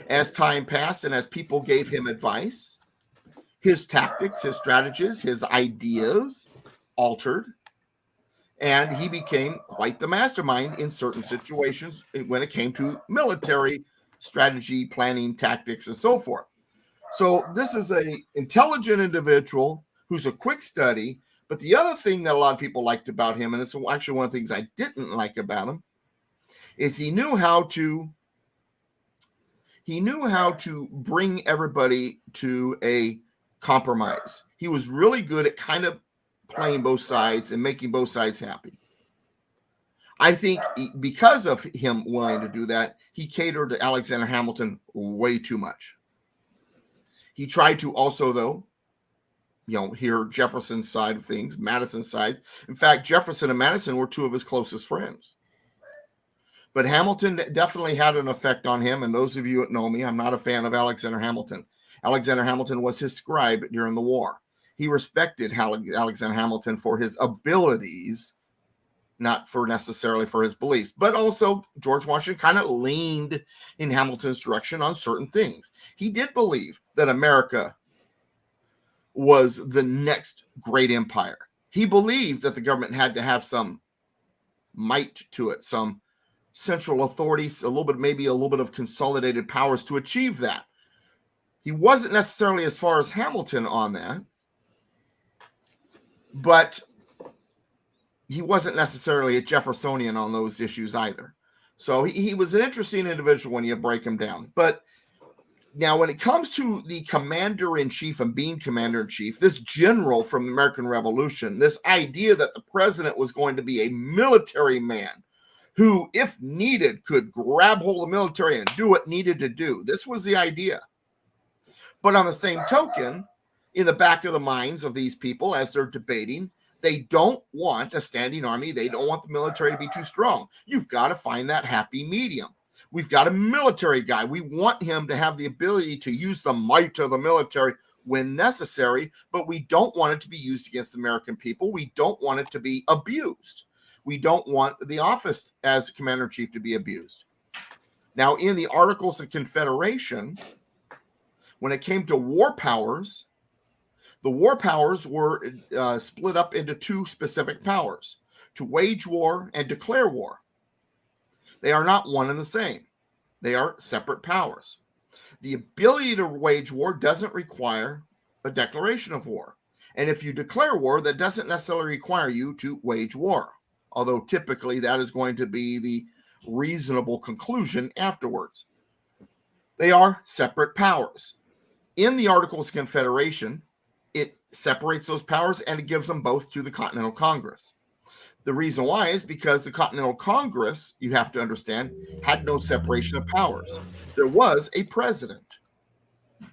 As time passed and as people gave him advice, his tactics, his strategies, his ideas altered, and he became quite the mastermind in certain situations when it came to military strategy, planning, tactics, and so forth. So this is an intelligent individual who's a quick study. But the other thing that a lot of people liked about him, and it's actually one of the things I didn't like about him, is he knew how to bring everybody to a compromise. He was really good at kind of playing both sides and making both sides happy. I think because of him willing to do that, he catered to Alexander Hamilton way too much. He tried to also, though, hear Jefferson's side of things, Madison's side. In fact, Jefferson and Madison were two of his closest friends. But Hamilton definitely had an effect on him. And those of you that know me, I'm not a fan of Alexander Hamilton. Alexander Hamilton was his scribe during the war. He respected Alexander Hamilton for his abilities, not for necessarily for his beliefs. But also, George Washington kind of leaned in Hamilton's direction on certain things. He did believe that America was the next great empire. He believed that the government had to have some might to it, some central authorities, maybe a little bit of consolidated powers to achieve that. He wasn't necessarily as far as Hamilton on that, but he wasn't necessarily a Jeffersonian on those issues either. So he was an interesting individual when you break him down. But now, when it comes to the commander-in-chief and being commander-in-chief, this general from the American Revolution, this idea that the president was going to be a military man who, if needed, could grab hold of the military and do what needed to do. This was the idea. But on the same token, in the back of the minds of these people as they're debating, they don't want a standing army. They don't want the military to be too strong. You've got to find that happy medium. We've got a military guy. We want him to have the ability to use the might of the military when necessary, but we don't want it to be used against the American people. We don't want it to be abused. We don't want the office as commander-in-chief to be abused. Now, in the Articles of Confederation, when it came to war powers, the war powers were split up into two specific powers: to wage war and declare war. They are not one and the same. They are separate powers. The ability to wage war doesn't require a declaration of war. And if you declare war, that doesn't necessarily require you to wage war, although typically that is going to be the reasonable conclusion afterwards. They are separate powers. In the Articles of Confederation, it separates those powers and it gives them both to the Continental Congress. The reason why is because the Continental Congress, you have to understand, had no separation of powers. There was a president.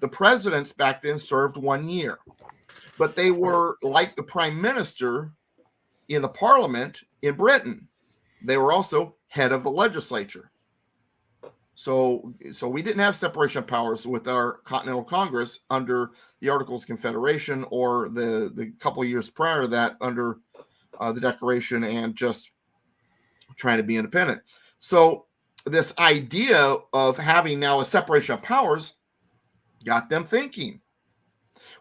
The presidents back then served 1 year, but they were like the prime minister in the parliament in Britain. They were also head of the legislature. So we didn't have separation of powers with our Continental Congress under the Articles of Confederation or the couple of years prior to that under the Declaration and just trying to be independent. So this idea of having now a separation of powers got them thinking.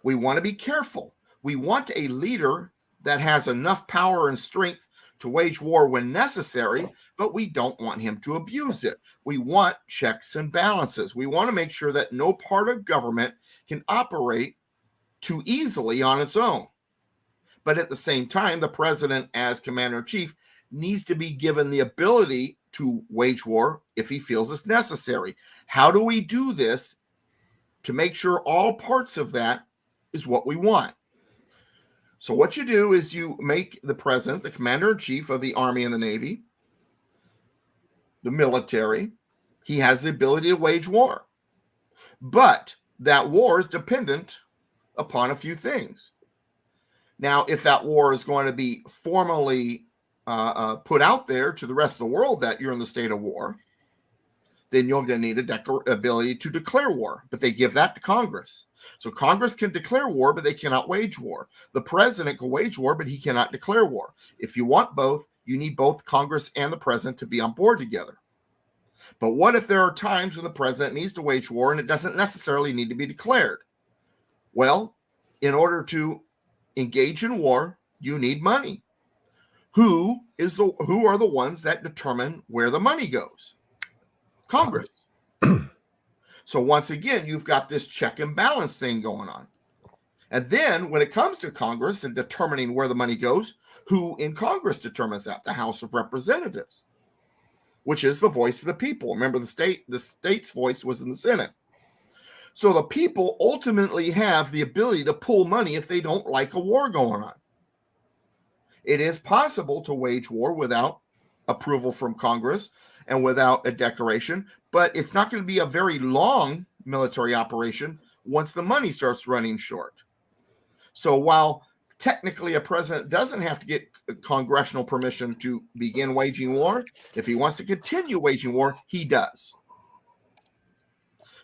We want to be careful. We want a leader that has enough power and strength to wage war when necessary, but we don't want him to abuse it. We want checks and balances. We want to make sure that no part of government can operate too easily on its own. But at the same time, the president, as commander-in-chief, needs to be given the ability to wage war if he feels it's necessary. How do we do this to make sure all parts of that is what we want? So what you do is you make the president the commander-in-chief of the Army and the Navy, the military. He has the ability to wage war. But that war is dependent upon a few things. Now, if that war is going to be formally put out there to the rest of the world that you're in the state of war, then you're going to need ability to declare war. But they give that to Congress. So Congress can declare war, but they cannot wage war. The president can wage war, but he cannot declare war. If you want both, you need both Congress and the president to be on board together. But what if there are times when the president needs to wage war and it doesn't necessarily need to be declared? Well, in order to engage in war, you need money. Who are the ones that determine where the money goes? Congress. So once again, you've got this check and balance thing going on. And then when it comes to Congress and determining where the money goes, who in Congress determines that? The House of Representatives, which is the voice of the people. Remember, the state's voice was in the Senate. So the people ultimately have the ability to pull money if they don't like a war going on. It is possible to wage war without approval from Congress and without a declaration, but it's not going to be a very long military operation once the money starts running short. So while technically a president doesn't have to get congressional permission to begin waging war, if he wants to continue waging war, he does.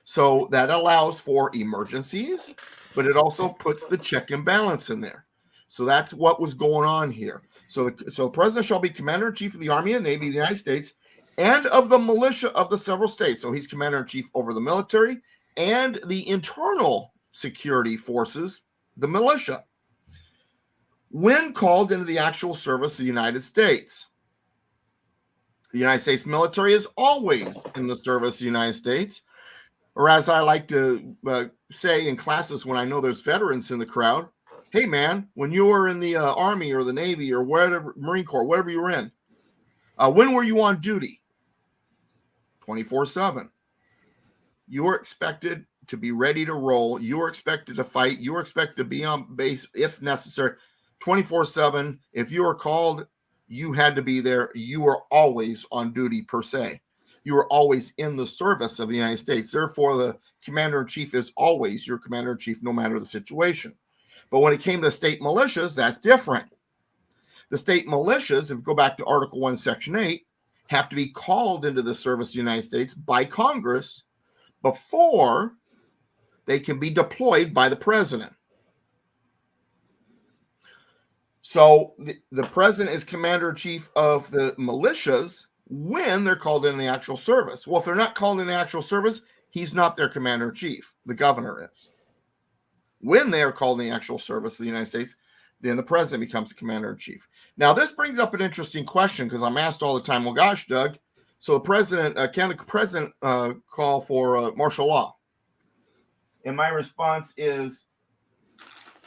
So that allows for emergencies, but it also puts the check and balance in there. So that's what was going on here. So the president shall be commander-in-chief of the Army and Navy of the United States and of the militia of the several states. So he's commander-in-chief over the military and the internal security forces, the militia, when called into the actual service of the United States. The United States military is always in the service of the United States, or as I like to say in classes when I know there's veterans in the crowd, hey man, when you were in the Army or the Navy or whatever, Marine Corps, whatever you were in, when were you on duty? 24/7. You are expected to be ready to roll. You are expected to fight. You are expected to be on base if necessary. 24/7. If you are called, you had to be there. You are always on duty per se. You are always in the service of the United States. Therefore, the commander-in-chief is always your commander-in-chief, no matter the situation. But when it came to state militias, that's different. The state militias, if you go back to Article 1, Section 8, have to be called into the service of the United States by Congress before they can be deployed by the president. So the president is commander-in-chief of the militias when they're called in the actual service. Well, if they're not called in the actual service, he's not their commander-in-chief. The governor is. When they are called in the actual service of the United States, then the president becomes the commander-in-chief. Now, this brings up an interesting question because I'm asked all the time, well, gosh, Doug, so the president, can the president call for martial law? And my response is,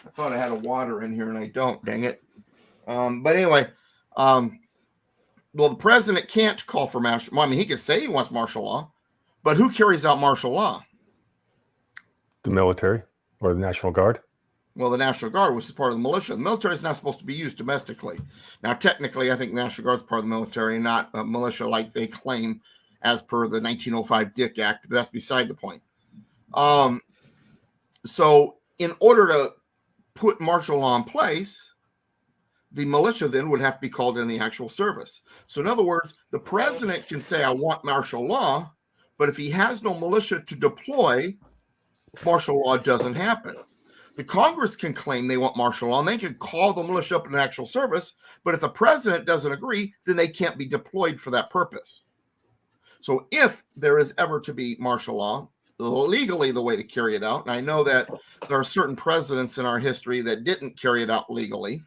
I thought I had a water in here and I don't, dang it. But anyway, well, the president can't call for martial law. I mean, he can say he wants martial law, but who carries out martial law? The military or the National Guard? Well, the National Guard, which is part of the militia. The military is not supposed to be used domestically. Now, technically, I think the National Guard is part of the military and not a militia like they claim as per the 1905 Dick Act, but that's beside the point. So in order to put martial law in place, the militia then would have to be called in the actual service. So in other words, the president can say, I want martial law, but if he has no militia to deploy, martial law doesn't happen. The Congress can claim they want martial law, and they can call the militia up in actual service, but if the president doesn't agree, then they can't be deployed for that purpose. So if there is ever to be martial law, legally the way to carry it out, and I know that there are certain presidents in our history that didn't carry it out legally,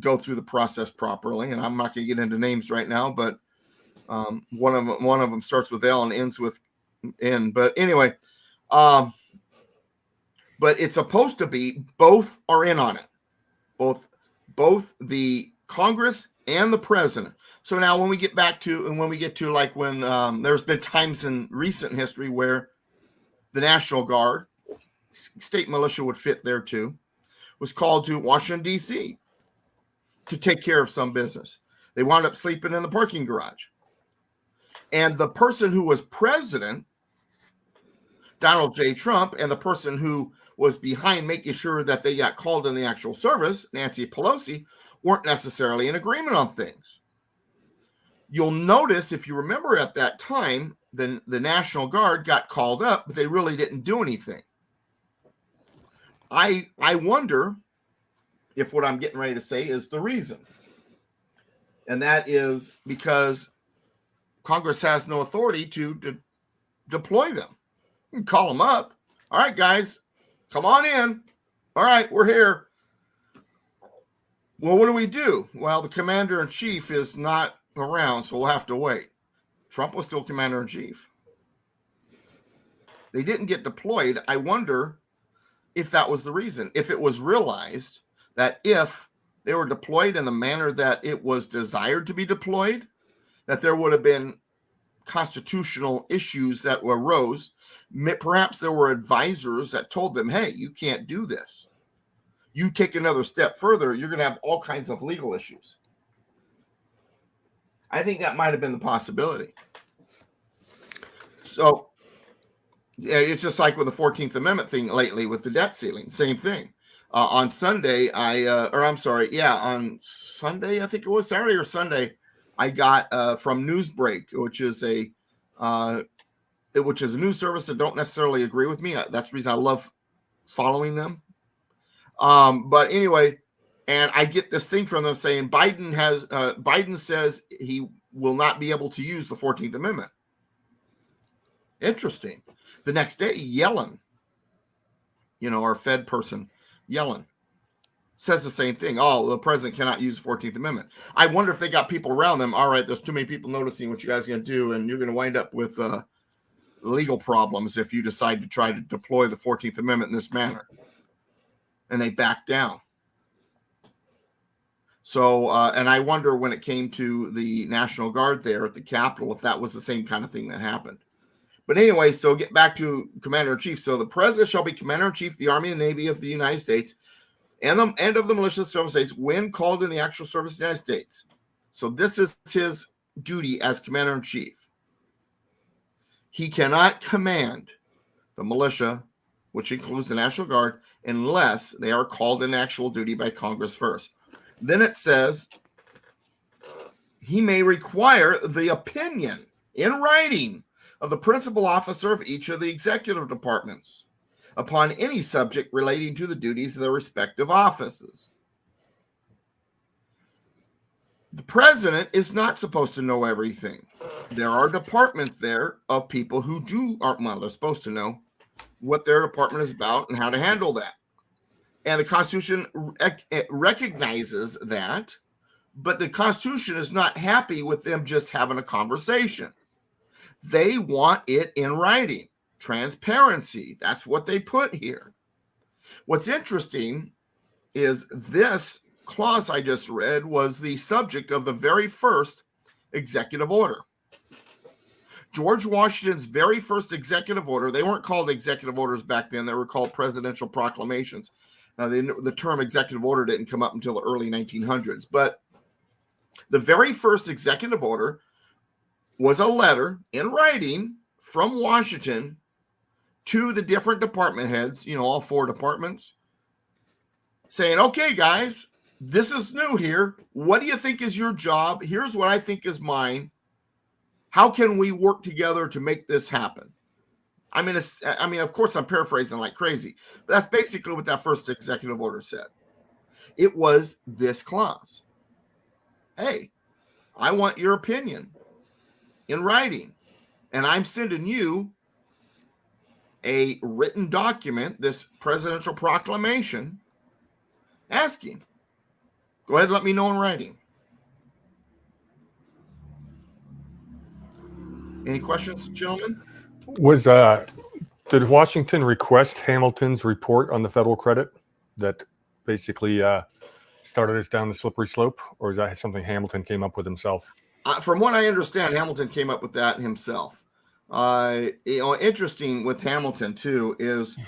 go through the process properly, and I'm not going to get into names right now, but one of them starts with L and ends with N. But anyway, but it's supposed to be both are in on it, both the Congress and the president. So now when we get to like when there's been times in recent history where the National Guard, state militia would fit there too, was called to Washington, D.C. to take care of some business. They wound up sleeping in the parking garage. And the person who was president, Donald J. Trump, and the person who was behind making sure that they got called in the actual service, Nancy Pelosi, weren't necessarily in agreement on things. You'll notice, if you remember at that time, the National Guard got called up, but they really didn't do anything. I wonder if what I'm getting ready to say is the reason. And that is because Congress has no authority to deploy them. You can call them up. All right, guys, come on in. All right, we're here. Well, what do we do? Well, the commander-in-chief is not around, so we'll have to wait. Trump was still commander-in-chief. They didn't get deployed. I wonder if that was the reason. If it was realized that if they were deployed in the manner that it was desired to be deployed, that there would have been constitutional issues that arose. Perhaps there were advisors that told them, hey, you can't do this. You take another step further, you're going to have all kinds of legal issues. I think that might have been the possibility. So yeah, it's just like with the 14th Amendment thing lately with the debt ceiling, same thing. On Sunday, on Sunday, I think it was Saturday or Sunday, I got from Newsbreak, which is a news service that don't necessarily agree with me. That's the reason I love following them. But anyway, and I get this thing from them saying Biden says he will not be able to use the 14th Amendment. Interesting. The next day, Yellen, our Fed person, Yellen, says the same thing. Oh, the president cannot use the 14th Amendment. I wonder if they got people around them. All right, there's too many people noticing what you guys are going to do, and you're going to wind up with legal problems if you decide to try to deploy the 14th Amendment in this manner. And they back down. So, and I wonder when it came to the National Guard there at the Capitol, if that was the same kind of thing that happened. But anyway, so get back to Commander-in-Chief. So the president shall be Commander-in-Chief of the Army and Navy of the United States and of the militia of the states when called in the actual service of the United States. So this is his duty as Commander-in-Chief. He cannot command the militia, which includes the National Guard, unless they are called in actual duty by Congress first. Then it says he may require the opinion in writing of the principal officer of each of the executive departments upon any subject relating to the duties of their respective offices. The president is not supposed to know everything. There are departments there of people who they're supposed to know what their department is about and how to handle that. And the Constitution recognizes that, but the Constitution is not happy with them just having a conversation. They want it in writing. Transparency. That's what they put here. What's interesting is this clause I just read was the subject of the very first executive order. George Washington's very first executive order, they weren't called executive orders back then, they were called presidential proclamations. The term executive order didn't come up until the early 1900s. But the very first executive order was a letter in writing from Washington to the different department heads, all 4 departments, saying, okay, guys, this is new here. What do you think is your job? Here's what I think is mine. How can we work together to make this happen? I mean, of course, I'm paraphrasing like crazy, but that's basically what that first executive order said. It was this clause. Hey, I want your opinion in writing, and I'm sending you a written document, this presidential proclamation, asking. Go ahead and let me know in writing. Any questions, gentlemen? Did Washington request Hamilton's report on the federal credit that basically started us down the slippery slope, or is that something Hamilton came up with himself? From what I understand, Hamilton came up with that himself. Interesting with Hamilton too is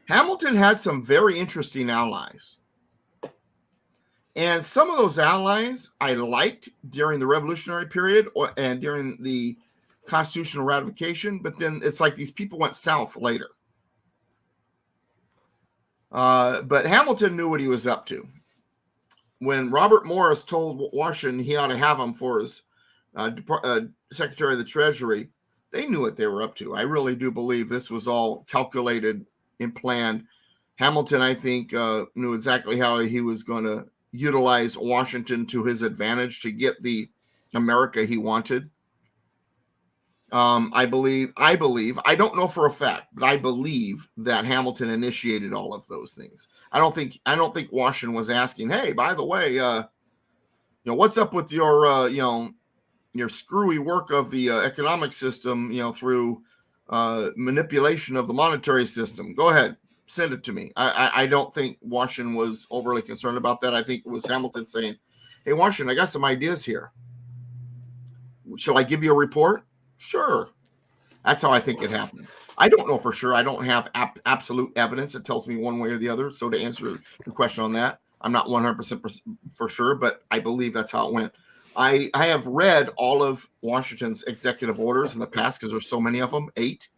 Hamilton had some very interesting allies, and some of those allies I liked during the Revolutionary period and during the constitutional ratification, but then it's like these people went south later. But Hamilton knew what he was up to. When Robert Morris told Washington he ought to have him for his Secretary of the Treasury, they knew what they were up to. I really do believe this was all calculated and planned. Hamilton, I think, knew exactly how he was going to utilize Washington to his advantage to get the America he wanted. I believe, I don't know for a fact, but I believe that Hamilton initiated all of those things. I don't think Washington was asking, hey, by the way, what's up with your, your screwy work of the economic system, through manipulation of the monetary system. Go ahead, send it to me. I don't think Washington was overly concerned about that. I think it was Hamilton saying, hey, Washington, I got some ideas here. Shall I give you a report? Sure. That's how I think it happened. I don't know for sure. I don't have absolute evidence that tells me one way or the other. So to answer your question on that, I'm not 100% for sure, but I believe that's how it went. I have read all of Washington's executive orders in the past because there's so many of them, 8.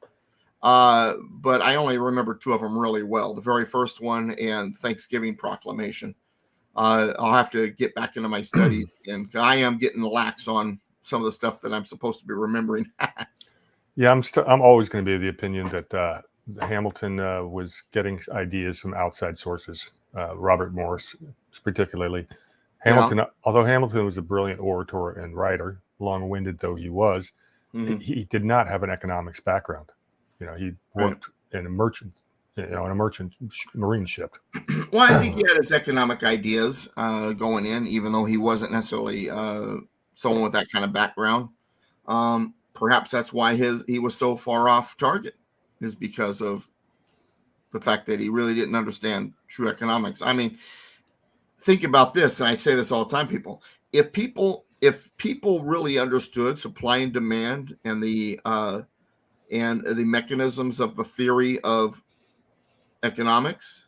But I only remember 2 of them really well. The very first one and Thanksgiving Proclamation. I'll have to get back into my studies, and I am getting lax on some of the stuff that I'm supposed to be remembering. Yeah, I'm always going to be of the opinion that Hamilton was getting ideas from outside sources. Robert Morris, particularly. Hamilton, although Hamilton was a brilliant orator and writer, long-winded though he was, he did not have an economics background. He worked in a merchant marine ship. Well, I think he had his economic ideas going in, even though he wasn't necessarily someone with that kind of background. Perhaps that's why he was so far off target, is because of the fact that he really didn't understand true economics. I mean, think about this, and I say this all the time, people. If people really understood supply and demand and the mechanisms of the theory of economics,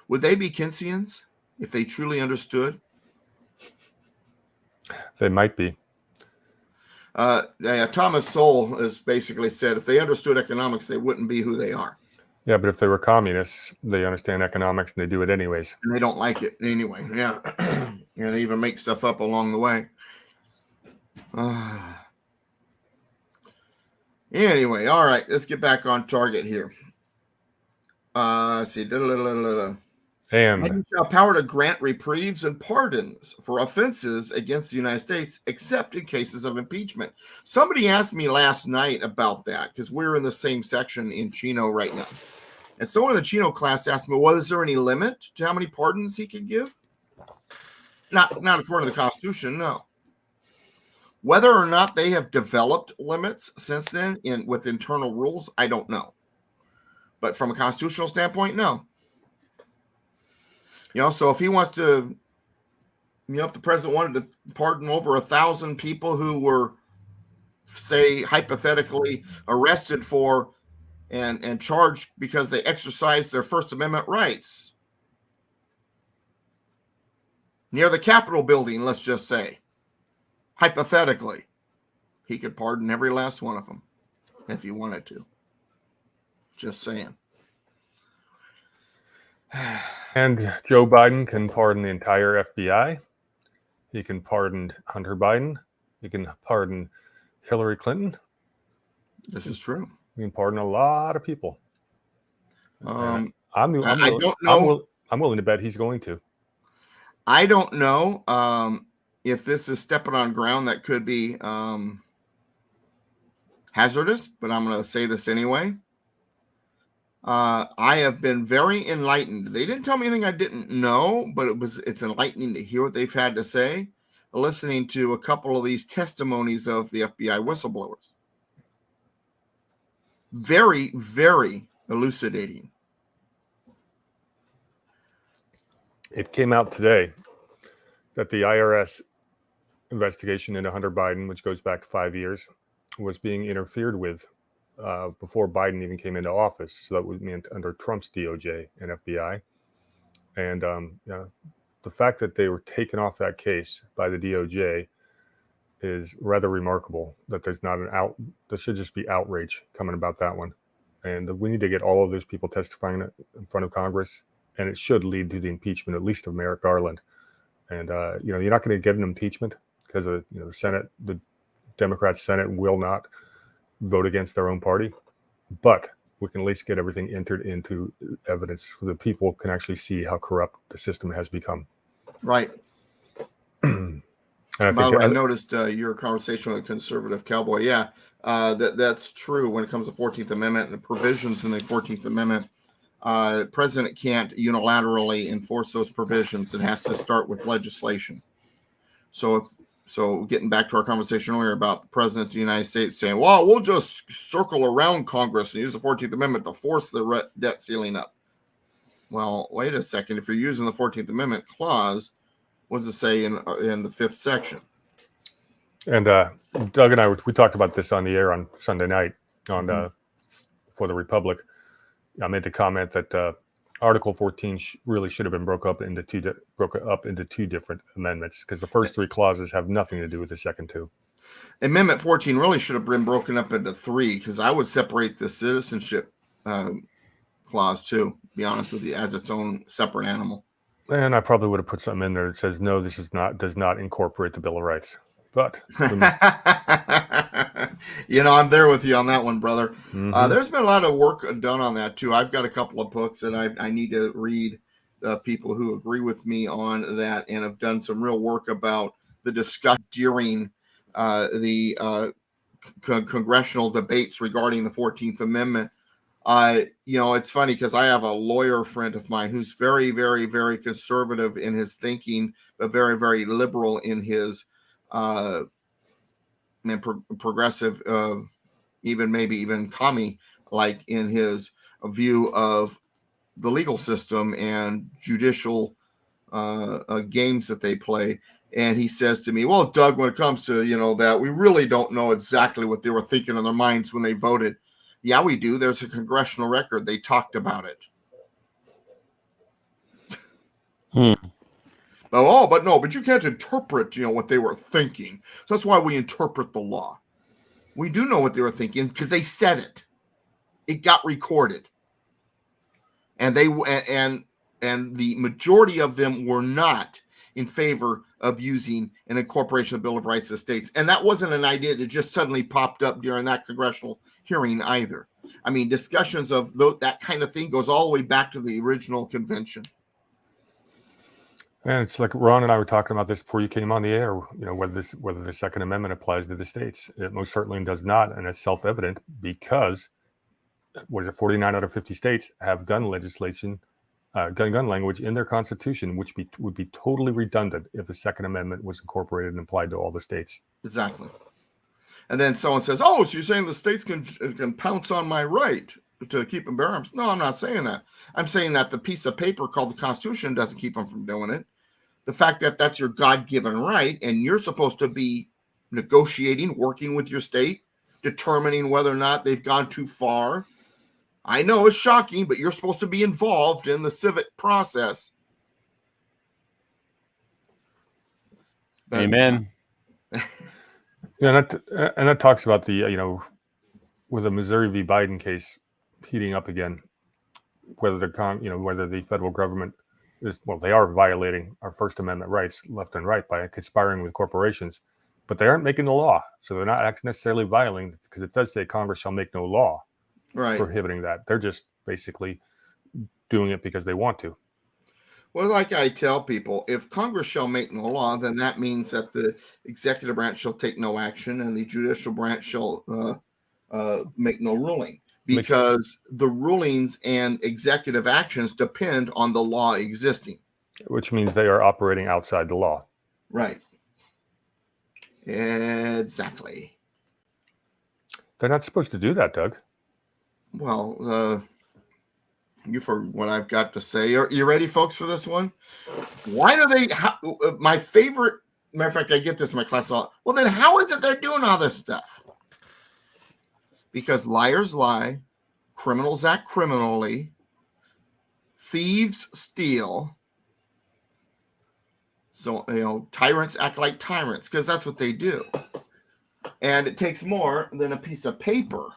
would they be Keynesians if they truly understood? They might be. Thomas Sowell has basically said if they understood economics, they wouldn't be who they are. Yeah, but if they were communists, they understand economics and they do it anyways. And they don't like it anyway. Yeah. They even make stuff up along the way. Anyway, all right, let's get back on target here. Let's see. And you shall have power to grant reprieves and pardons for offenses against the United States, except in cases of impeachment. Somebody asked me last night about that because we're in the same section in Chino right now. And someone in the Chino class asked me, well, is there any limit to how many pardons he can give? Not according to the Constitution, no. Whether or not they have developed limits since then with internal rules, I don't know. But from a constitutional standpoint, no. So if he wants to, if the president wanted to pardon over 1,000 people who were, say, hypothetically arrested for and charged because they exercised their First Amendment rights, near the Capitol building, let's just say, hypothetically, he could pardon every last one of them if he wanted to. Just saying. And Joe Biden can pardon the entire FBI. He can pardon Hunter Biden. He can pardon Hillary Clinton. This is true. He can pardon a lot of people. I don't know. I'm willing to bet he's going to. I don't know if this is stepping on ground that could be hazardous, but I'm going to say this anyway. I have been very enlightened. They didn't tell me anything I didn't know, but it's enlightening to hear what they've had to say, listening to a couple of these testimonies of the FBI whistleblowers. Very, very elucidating. It came out today that the IRS investigation into Hunter Biden, which goes back 5 years, was being interfered with before Biden even came into office. So that would mean under Trump's DOJ and FBI. And the fact that they were taken off that case by the DOJ is rather remarkable. That there's not there should just be outrage coming about that one. And we need to get all of those people testifying in front of Congress. And it should lead to the impeachment, at least of Merrick Garland. And you're not going to get an impeachment because the Senate, the Democrat Senate, will not vote against their own party. But we can at least get everything entered into evidence so that people can actually see how corrupt the system has become. Right. And By the way, I noticed your conversation with a conservative cowboy. Yeah, that's true when it comes to the 14th Amendment and the provisions in the 14th Amendment. President can't unilaterally enforce those provisions. It has to start with legislation. So getting back to our conversation earlier about the president of the United States saying, well, we'll just circle around Congress and use the 14th Amendment to force the debt ceiling up. Well, wait a second. If you're using the 14th Amendment clause, what does it say in the 5th section? And Doug and I, we talked about this on the air on Sunday night on for the Republic. I made the comment that Article 14 really should have been broke up into two different amendments because the first three clauses have nothing to do with the second two. Amendment 14 really should have been broken up into three because I would separate the citizenship clause too, to be honest with you, as its own separate animal. And I probably would have put something in there that says, no, this does not incorporate the Bill of Rights. But I'm there with you on that one, brother. Mm-hmm. There's been a lot of work done on that too. I've got a couple of books that I need to read. People who agree with me on that and have done some real work about the discussion during the congressional debates regarding the 14th Amendment. It's funny because I have a lawyer friend of mine who's very, very, very conservative in his thinking, but very, very liberal in his progressive, even commie like in his view of the legal system and judicial games that they play. And he says to me, well, Doug, when it comes to, that we really don't know exactly what they were thinking in their minds when they voted. Yeah, we do. There's a congressional record. They talked about it. But you can't interpret, what they were thinking. So that's why we interpret the law. We do know what they were thinking because they said it. It got recorded. And the majority of them were not in favor of using an incorporation of the Bill of Rights of States. And that wasn't an idea that just suddenly popped up during that congressional hearing either. I mean, discussions of that kind of thing goes all the way back to the original convention. And it's like Ron and I were talking about this before you came on the air, whether the Second Amendment applies to the states. It most certainly does not, and it's self-evident because 49 out of 50 states have gun legislation, gun language in their constitution, which would be totally redundant if the Second Amendment was incorporated and applied to all the states. Exactly. And then someone says, "Oh, so you're saying the states can pounce on my right to keep and bear arms?" No, I'm not saying that. I'm saying that the piece of paper called the Constitution doesn't keep them from doing it. The fact that that's your God-given right, and you're supposed to be negotiating, working with your state, determining whether or not they've gone too far. I know it's shocking, but you're supposed to be involved in the civic process. But- Amen. Yeah, and that talks about the with the Missouri v. Biden case heating up again, whether whether the federal government they are violating our First Amendment rights left and right by conspiring with corporations, but they aren't making the law, so they're not necessarily violating, because it does say Congress shall make no law Right. prohibiting that. They're just basically doing it because they want to. Well, like I tell people, if Congress shall make no law, then that means that the executive branch shall take no action and the judicial branch shall make no ruling, because the rulings and executive actions depend on the law existing. Which means they are operating outside the law. Right. Exactly. They're not supposed to do that, Doug. Well, you've heard what I've got to say. Are you ready, folks, for this one? Why do they? My favorite, matter of fact, I get this in my class a lot. Well, then how is it they're doing all this stuff? Because liars lie, criminals act criminally, thieves steal. So, tyrants act like tyrants, because that's what they do. And it takes more than a piece of paper.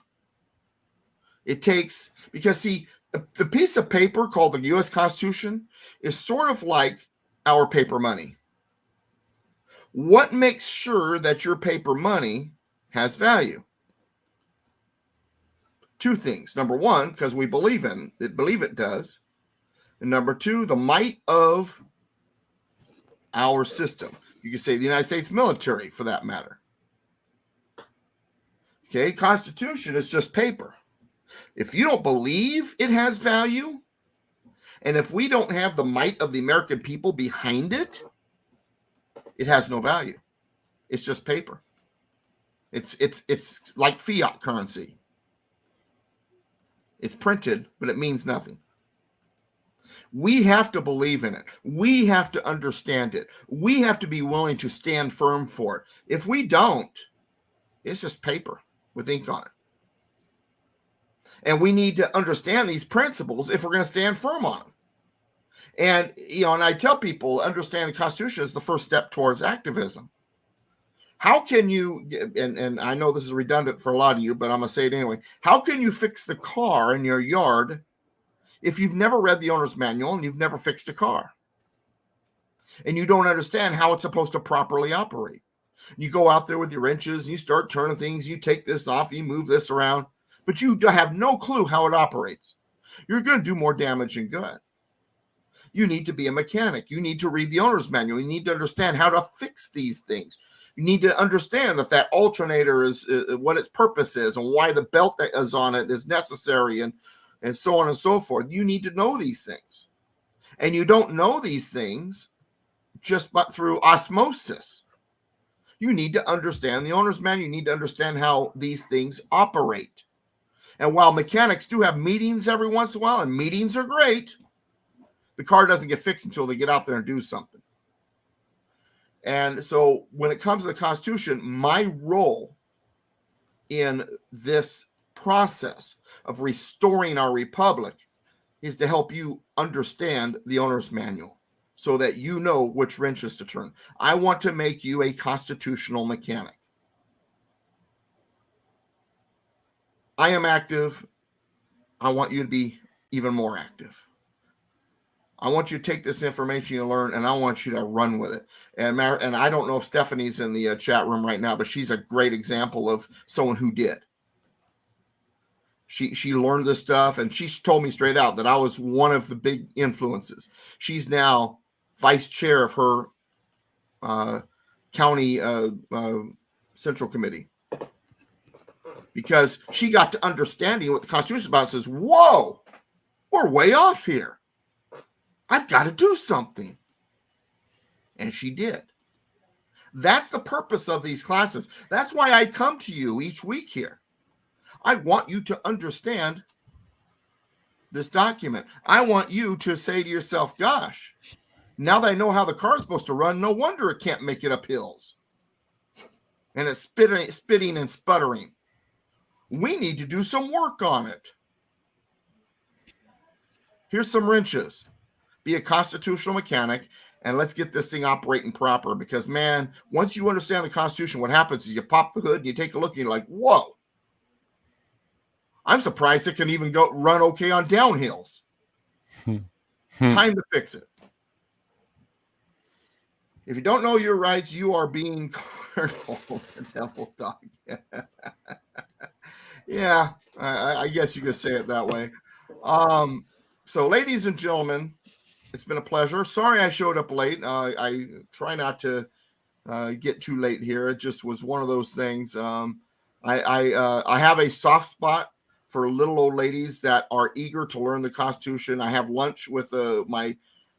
It takes, because see, the piece of paper called the U.S. Constitution is sort of like our paper money. What makes sure that your paper money has value? Two things. Number one, because we believe it does. And number two, the might of our system. You could say the United States military, for that matter. Okay, Constitution is just paper. If you don't believe it has value, and if we don't have the might of the American people behind it, it has no value. It's just paper. It's like fiat currency. It's printed, but it means nothing. We have to believe in it. We have to understand it. We have to be willing to stand firm for it. If we don't, it's just paper with ink on it. And we need to understand these principles if we're going to stand firm on them. And, and I tell people, understand the Constitution is the first step towards activism. How can you, and I know this is redundant for a lot of you, but I'm going to say it anyway. How can you fix the car in your yard if you've never read the owner's manual and you've never fixed a car? And you don't understand how it's supposed to properly operate. You go out there with your wrenches and you start turning things, you take this off, you move this around, but you have no clue how it operates. You're going to do more damage than good. You need to be a mechanic. You need to read the owner's manual. You need to understand how to fix these things. You need to understand that alternator is what its purpose is and why the belt that is on it is necessary and so on and so forth. You need to know these things. And you don't know these things just but through osmosis. You need to understand the owner's manual. You need to understand how these things operate. And while mechanics do have meetings every once in a while, and meetings are great, the car doesn't get fixed until they get out there and do something. And so when it comes to the Constitution, my role in this process of restoring our republic is to help you understand the owner's manual so that you know which wrenches to turn. I want to make you a constitutional mechanic. I am active. I want you to be even more active. I want you to take this information you learn, and I want you to run with it. And I don't know if Stephanie's in the chat room right now, but she's a great example of someone who did. She learned this stuff, and she told me straight out that I was one of the big influences. She's now vice chair of her county central committee, because she got to understanding what the Constitution is about and says, whoa, we're way off here. I've got to do something. And she did. That's the purpose of these classes. That's why I come to you each week here. I want you to understand this document. I want you to say to yourself, gosh, now that I know how the car is supposed to run, no wonder it can't make it up hills. And it's spitting and sputtering. We need to do some work on it. Here's some wrenches. Be a constitutional mechanic and let's get this thing operating proper. Because, man, once you understand the Constitution, what happens is you pop the hood and you take a look and you're like, whoa, I'm surprised it can even run okay on downhills. Time to fix it. If you don't know your rights, you are being Colonel Devil Dog. Yeah, I guess you could say it that way. So, ladies and gentlemen, it's been a pleasure. Sorry I showed up late. I try not to get too late here. It just was one of those things. I have a soft spot for little old ladies that are eager to learn the Constitution. I have lunch with my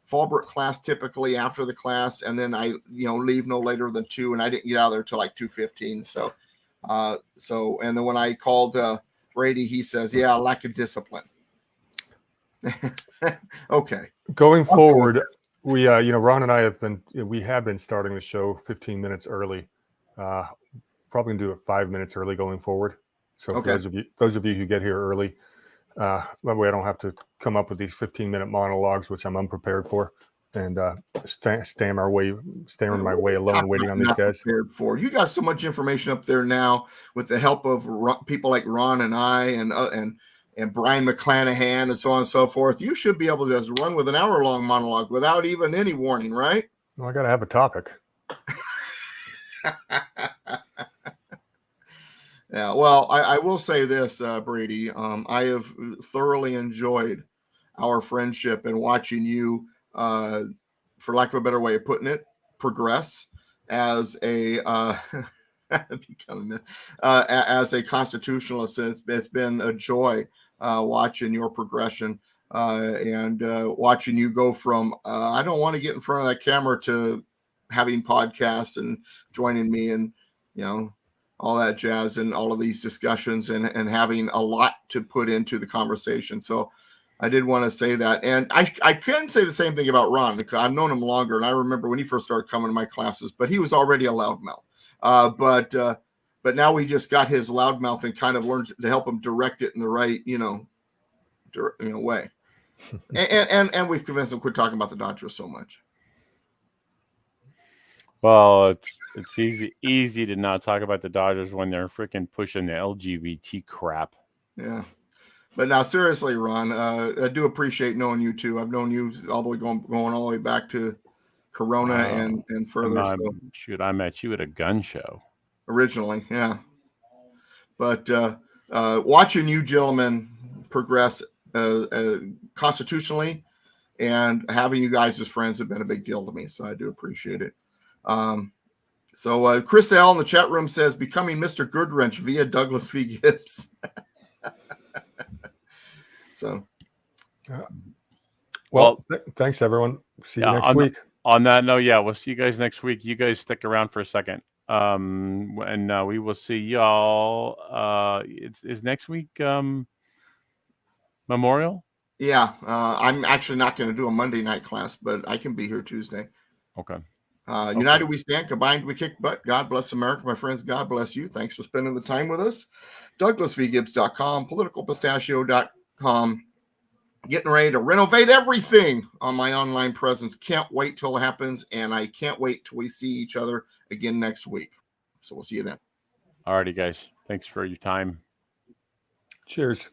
Fallbrook class typically after the class, and then I leave no later than 2, and I didn't get out of there till like 2:15. So and then when I called Brady, he says, "Yeah, lack of discipline." Okay. Going forward, we Ron and I have been starting the show 15 minutes early. Probably gonna do it 5 minutes early going forward. So for those of you who get here early, that way I don't have to come up with these 15-minute monologues, which I'm unprepared for, and stammer my way alone waiting on these guys. For you got so much information up there now with the help of people like Ron and I and Brian McClanahan and so on and so forth. You should be able to just run with an hour-long monologue without even any warning, right? Well, I got to have a topic. Yeah, well, I will say this, Brady. I have thoroughly enjoyed our friendship and watching you, for lack of a better way of putting it, progress as a as a constitutionalist. It's been a joy watching your progression and watching you go from I don't want to get in front of that camera to having podcasts and joining me and all that jazz and all of these discussions and having a lot to put into the conversation. So I did want to say that. And I couldn't say the same thing about Ron because I've known him longer. And I remember when he first started coming to my classes, but he was already a loudmouth. But now we just got his loudmouth and kind of learned to help him direct it in the right, way. and we've convinced him to quit talking about the Dodgers so much. Well, it's easy to not talk about the Dodgers when they're freaking pushing the LGBT crap. Yeah. But now, seriously, Ron, I do appreciate knowing you too. I've known you all the way going all the way back to Corona and further. Shoot, I met you at a gun show. Originally, yeah. But watching you gentlemen progress constitutionally and having you guys as friends have been a big deal to me. So I do appreciate it. So Chris L in the chat room says, becoming Mr. Goodwrench via Douglas V. Gibbs. So, thanks everyone. See you next week. On that note, we'll see you guys next week. You guys stick around for a second. And we will see y'all. Is next week Memorial? Yeah, I'm actually not going to do a Monday night class, but I can be here Tuesday. Okay. United we stand, combined we kick butt. God bless America, my friends. God bless you. Thanks for spending the time with us. DouglasVGibbs.com, politicalpistachio.com. Getting ready to renovate everything on my online presence. Can't wait till it happens, and I can't wait till we see each other again next week. So we'll see you then. Alrighty, guys. Thanks for your time. Cheers.